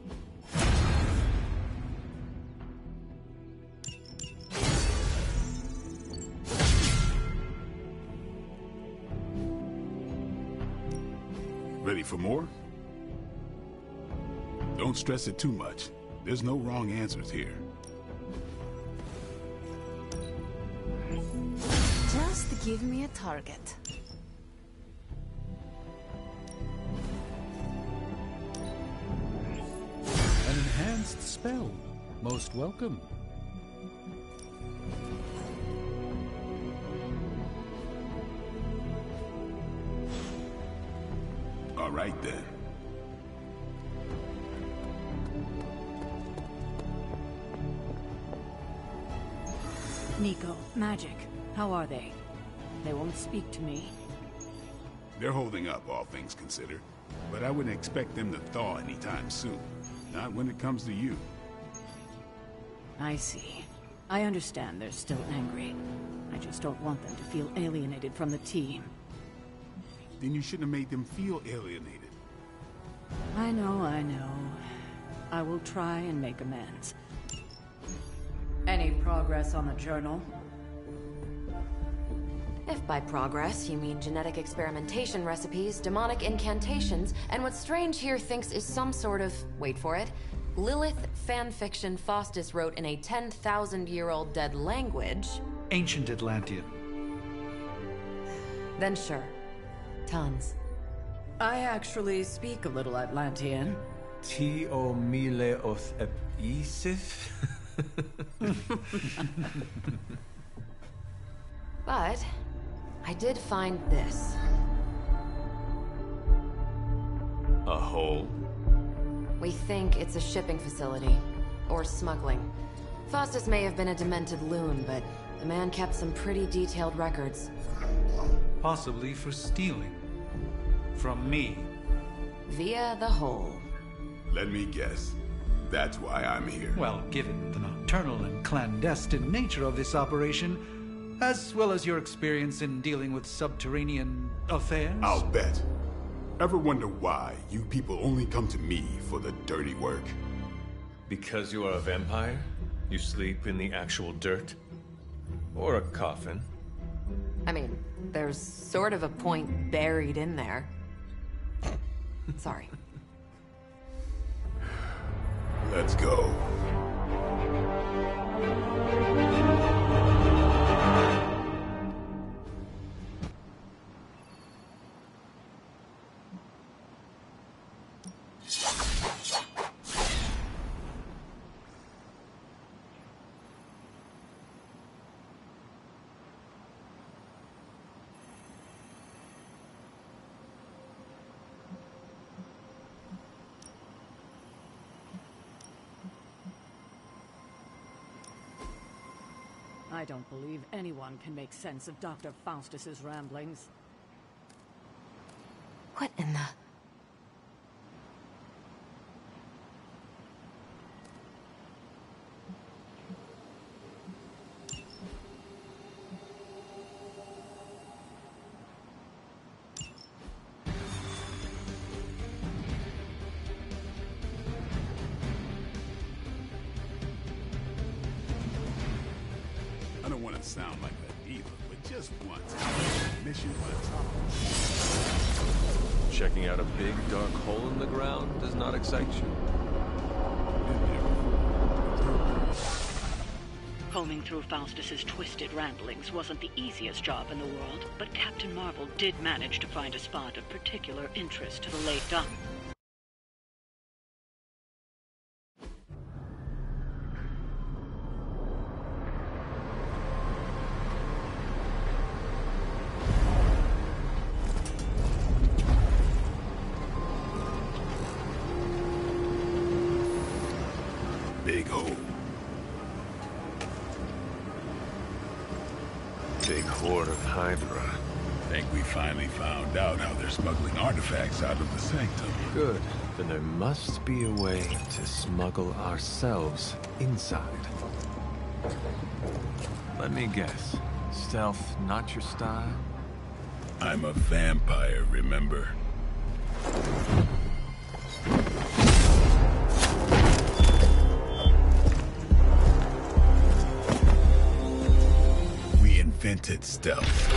Ready for more? Don't stress it too much. There's no wrong answers here. Just give me a target. An enhanced spell. Most welcome. All right then. Nico, magic. How are they? They won't speak to me. They're holding up, all things considered. But I wouldn't expect them to thaw anytime soon. Not when it comes to you. I see. I understand they're still angry. I just don't want them to feel alienated from the team. Then you shouldn't have made them feel alienated. I know, I know. I will try and make amends. Any progress on the journal? If by progress you mean genetic experimentation recipes, demonic incantations, and what Strange here thinks is some sort of, wait for it, Lilith fanfiction Faustus wrote in a 10,000-year-old dead language... Ancient Atlantean. Then sure. Tons. I actually speak a little Atlantean. Tio mile oth episif? But I did find this. A hole? We think it's a shipping facility. Or smuggling. Faustus may have been a demented loon, but the man kept some pretty detailed records. Possibly for stealing. From me. Via the hole. Let me guess. That's why I'm here. Well, given the nocturnal and clandestine nature of this operation, as well as your experience in dealing with subterranean affairs... I'll bet. Ever wonder why you people only come to me for the dirty work? Because you are a vampire? You sleep in the actual dirt? Or a coffin? I mean, there's sort of a point buried in there. Sorry. Let's go. I don't believe anyone can make sense of Dr. Faustus's ramblings. What in the... I don't want to sound like a diva, but just once, mission on top. Checking out a big dark hole in the ground does not excite you. Combing through Faustus's twisted ramblings wasn't the easiest job in the world, but Captain Marvel did manage to find a spot of particular interest to the late Doctor. Big hole. Big horde of Hydra. Think we finally found out how they're smuggling artifacts out of the Sanctum. Good. Then there must be a way to smuggle ourselves inside. Let me guess. Stealth not your style? I'm a vampire, remember? invented stealth.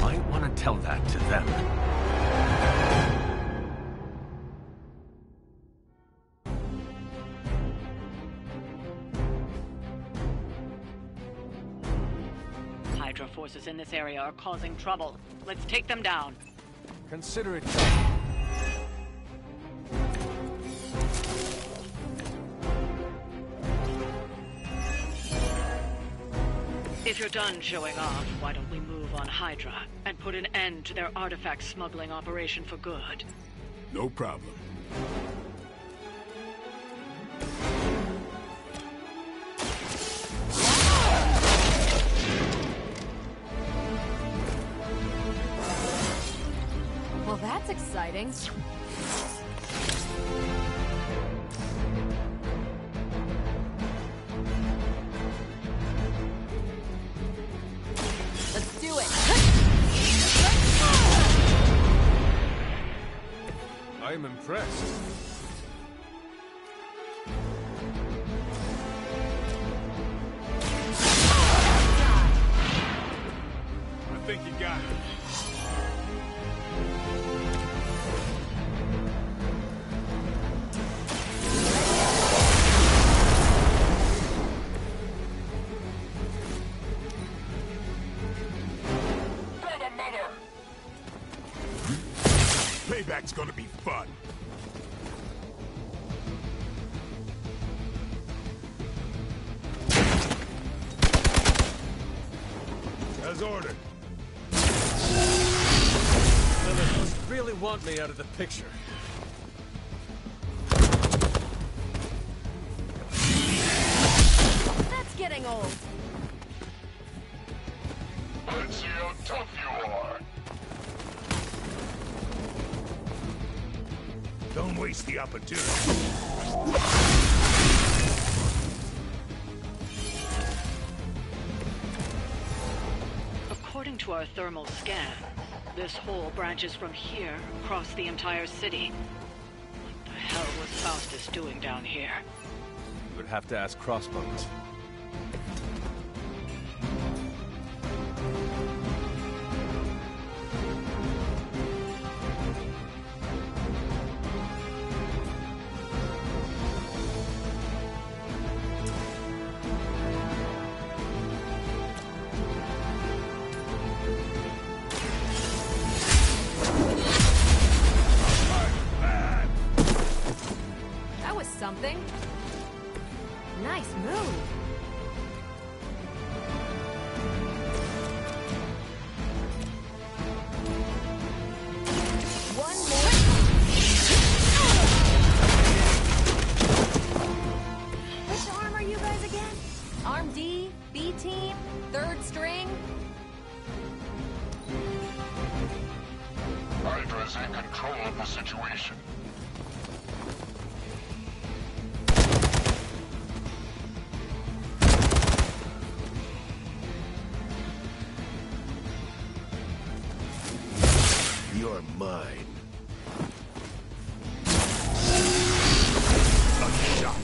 Might want to tell that to them. Hydra forces in this area are causing trouble. Let's take them down. Consider it. If you're done showing off, why don't we move on Hydra and put an end to their artifact smuggling operation for good? No problem. Well, that's exciting. Let's do it. I am impressed. I think you got it. Payback's gonna be fun. As ordered. Lilith must really want me out of the picture. That's getting old. Let's see how tough you are. Don't waste the opportunity. According to our thermal scan, this hole branches from here across the entire city. What the hell was Faustus doing down here? You would have to ask Crossbones. That was something. Nice move. One more. Which arm are you guys again? Arm D, B team, third string? Hydra's in control of the situation. You're mine. A shot.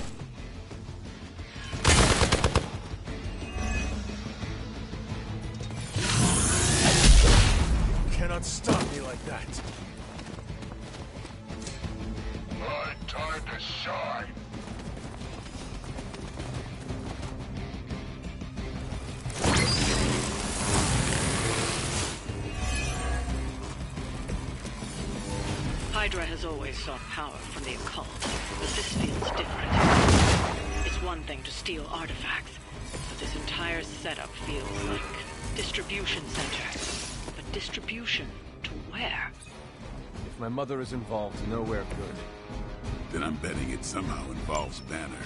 You cannot stop me like that. My time to shine. Hydra has always sought power from the occult, but this feels different. It's one thing to steal artifacts, but this entire setup feels like distribution center. But distribution to where? If my mother is involved, nowhere good. Then I'm betting it somehow involves Banner.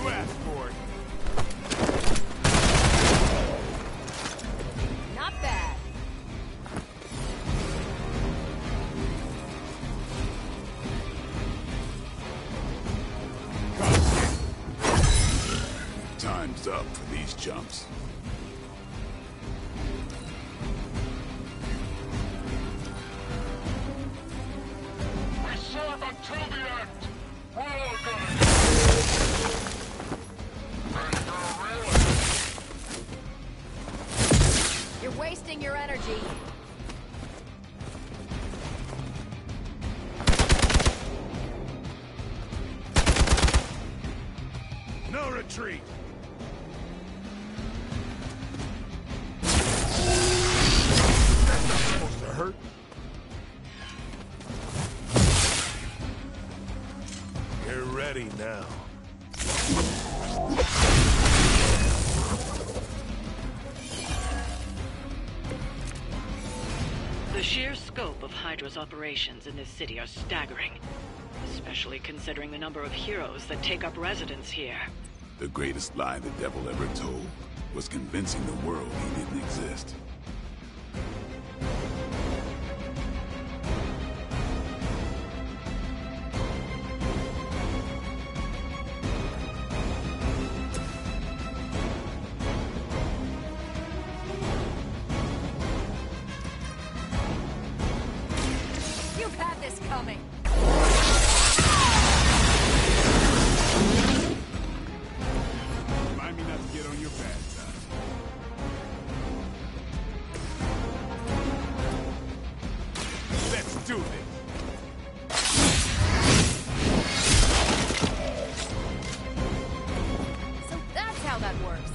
You asked for it. Not bad. nerves up for these jumps. We serve until the end! We're all gonna You're wasting your energy. No retreat! That's not supposed to hurt. You're ready now. The sheer scope of Hydra's operations in this city are staggering, especially considering the number of heroes that take up residence here. The greatest lie the devil ever told was convincing the world he didn't exist. You've had this coming. Remind me not to get on your bad side. Let's do this. So that's how that works.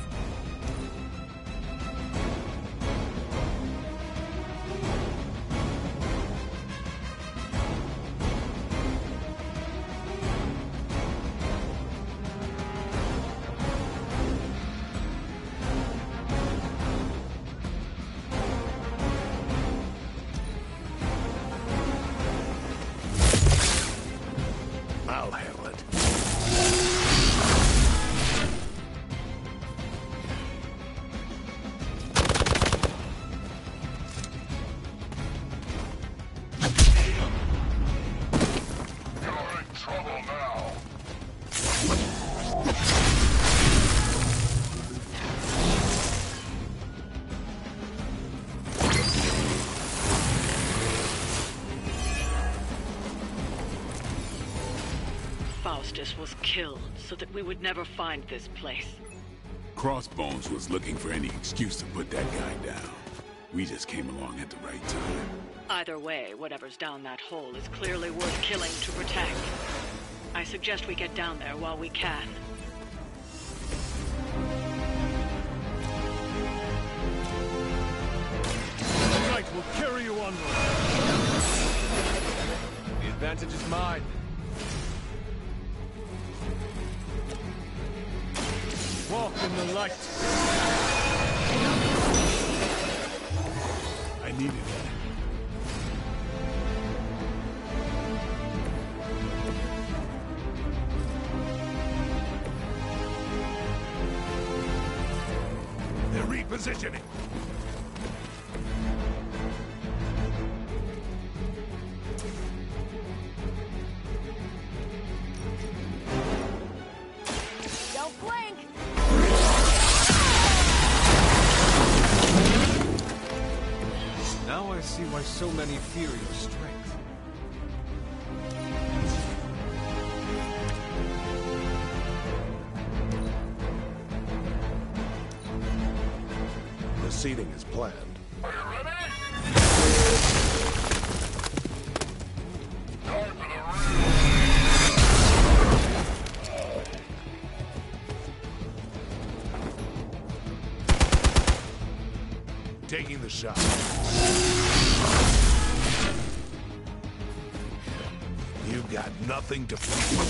I'll handle it. You're in trouble now. Faustus was killed so that we would never find this place. Crossbones was looking for any excuse to put that guy down. We just came along at the right time. Either way, whatever's down that hole is clearly worth killing to protect. I suggest we get down there while we can. The night will carry you onward. The advantage is mine. Walk in the light. I needed that. They're repositioning. Don't blink. Now I see why so many fear your strength. The seating is planned. Are you ready? Time for the Taking the shot. You've got nothing to fear.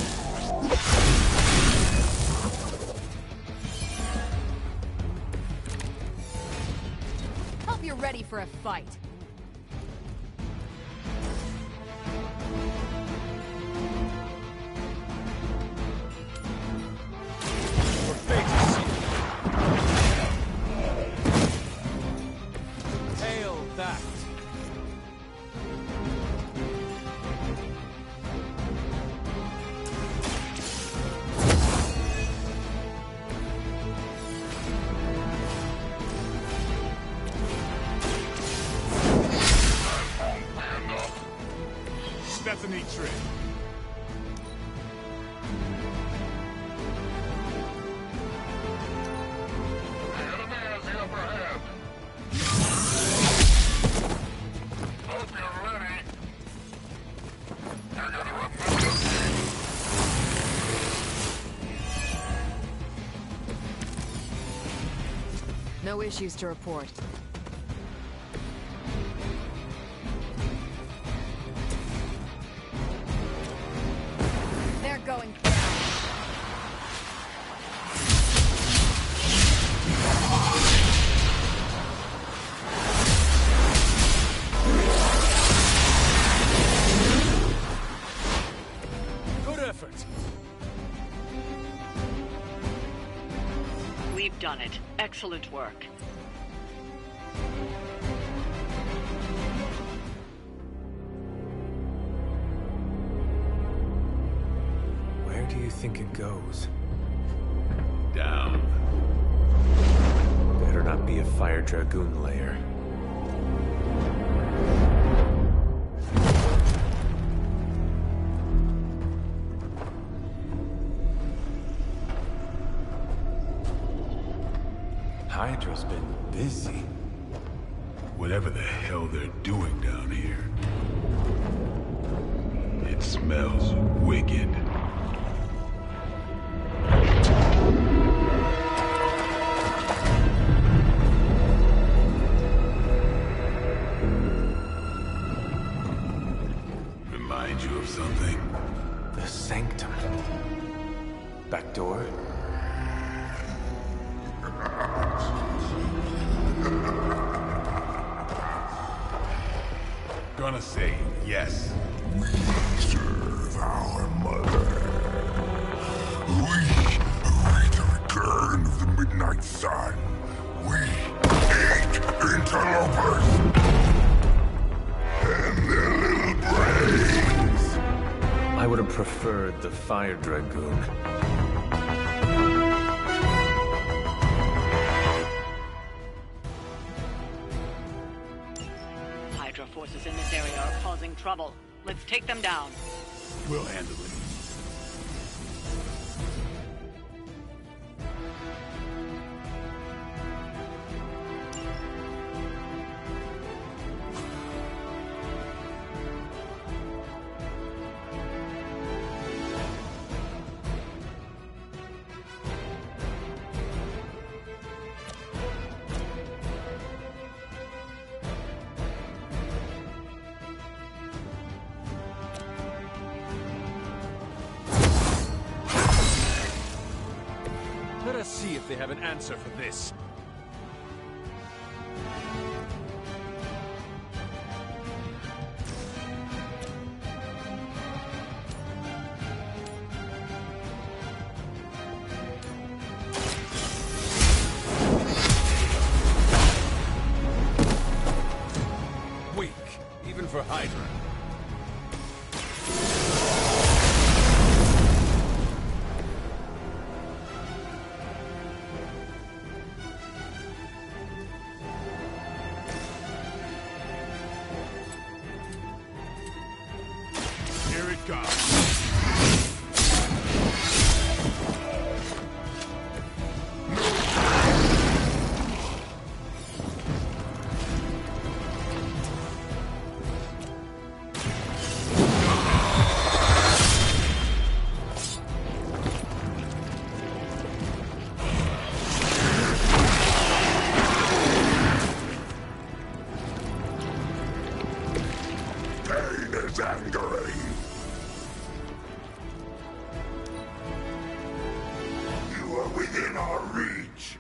Hope you're ready for a fight. Hail that. That's a neat trick. The enemy has the upper hand. Hope you're ready. You're gonna remember me. No issues to report. They're going down. Good effort. We've done it. Excellent work. Where do you think it goes? Down. Better not be a Fire Dragoon lair. Hydra's been busy. Whatever the hell they're doing down here. It smells wicked. Remind you of something? The Sanctum. Back door? Gonna say yes. We serve our mother. We await the return of the Midnight Sun. We hate interlopers and their little brains. I would have preferred the Fire Dragoon. Hydra forces in this area are causing trouble. Let's take them down. We'll handle it. Let us see if they have an answer for this. Weak, even for Hydra. Here it comes. Pain is angering. You are within our reach.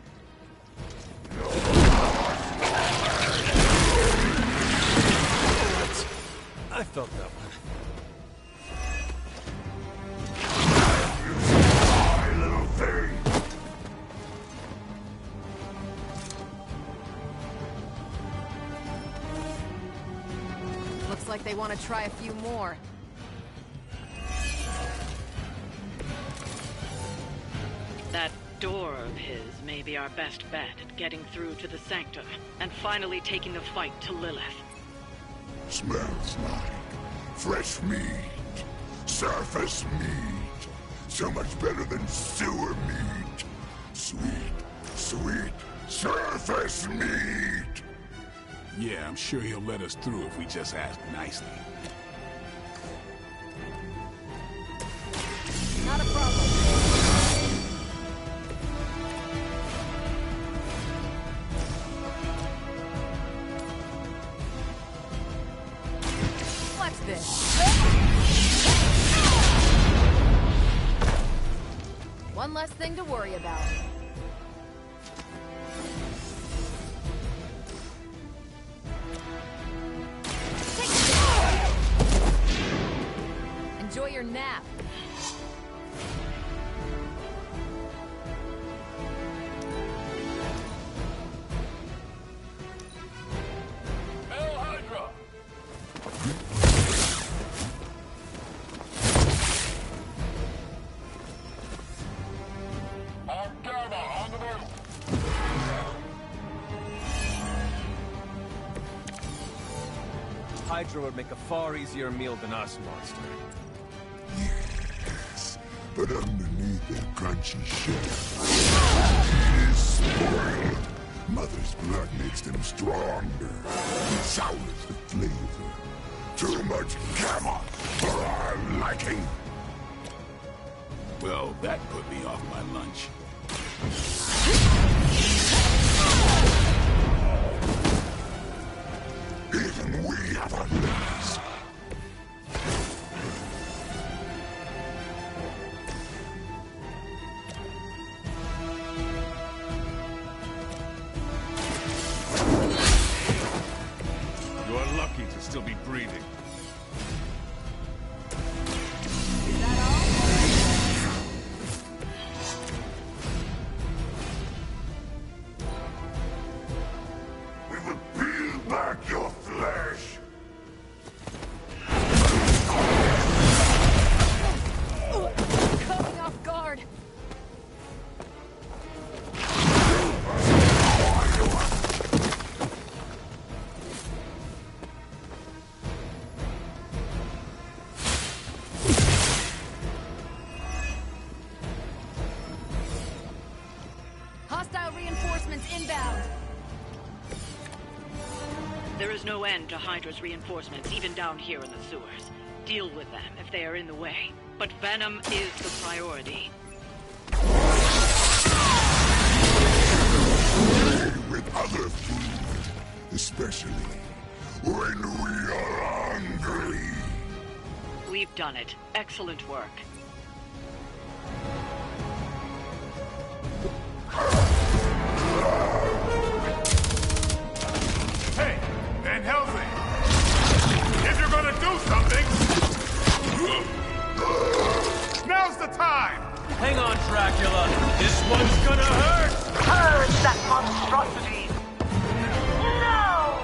I felt that one. My little thing. Looks like they want to try a few more. That door of his may be our best bet at getting through to the Sanctum and finally taking the fight to Lilith. Smells like Fresh meat. Surface meat. So much better than sewer meat. Sweet, sweet surface meat. Yeah, I'm sure he'll let us through if we just ask nicely. Not a problem. What's this? One less thing to worry about. Enjoy your nap. Hail Hydra! Gamma on the move! Hydra would make a far easier meal than us, monster. Yes, but underneath that crunchy shell, it is spoiled. Mother's blood makes them stronger. It sours the flavor. Too much gamma for our liking. Well, that put me off my lunch. Even we have our limits. You are lucky to still be breathing. We will peel back your flesh. Caught me off guard. Hostile reinforcements inbound. There is no end to Hydra's reinforcements, even down here in the sewers. Deal with them if they are in the way. But Venom is the priority. With other food, especially when we are hungry. We've done it. Excellent work. Hey, Van Helsing! If you're gonna do something, now's the time! Hang on, Dracula. This one's gonna hurt! Purge that monstrosity! No!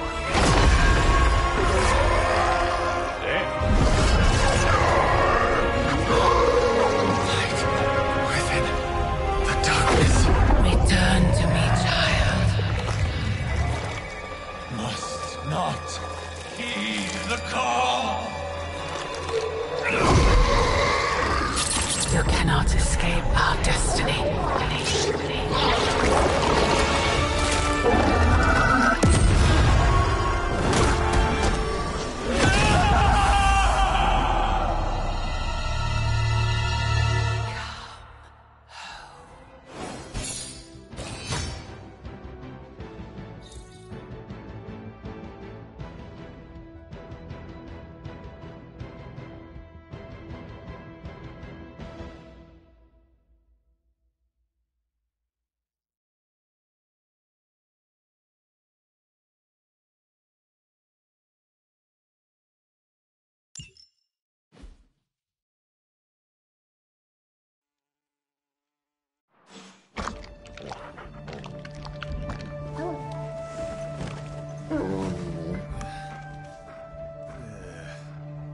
The darkness. Return to me, child. Must not heed the call. You cannot escape our destiny.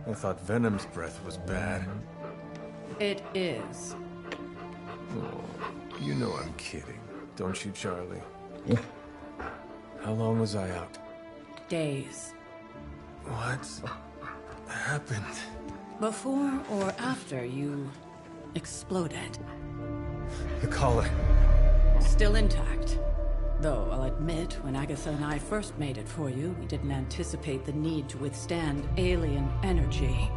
I thought Venom's breath was bad. It is. Oh, you know I'm kidding, don't you, Charlie? How long was I out? Days. What? happened? Before or after you exploded? The collar. Still intact. Though, I'll admit, when Agatha and I first made it for you, we didn't anticipate the need to withstand alien energy.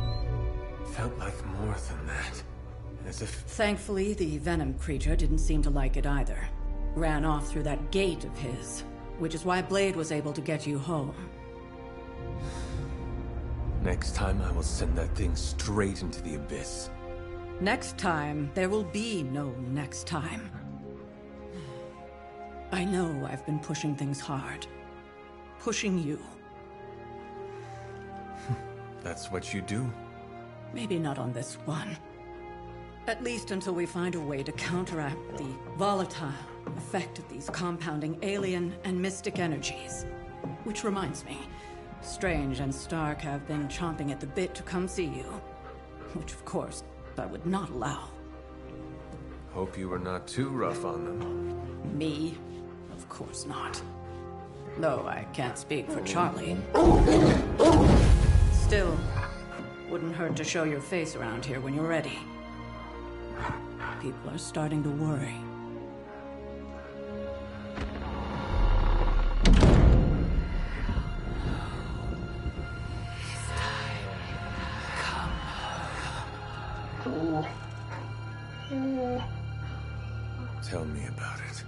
Felt like more than that. As if... Thankfully, the venom creature didn't seem to like it either. Ran off through that gate of his, which is why Blade was able to get you home. Next time I will send that thing straight into the abyss. Next time, there will be no next time. I know I've been pushing things hard. Pushing you. That's what you do? Maybe not on this one. At least until we find a way to counteract the volatile effect of these compounding alien and mystic energies. Which reminds me, Strange and Stark have been chomping at the bit to come see you. Which, of course, I would not allow. Hope you were not too rough on them. Me? Of course not. Though I can't speak for Charlie. Still, wouldn't hurt to show your face around here when you're ready. People are starting to worry. Tell me about it.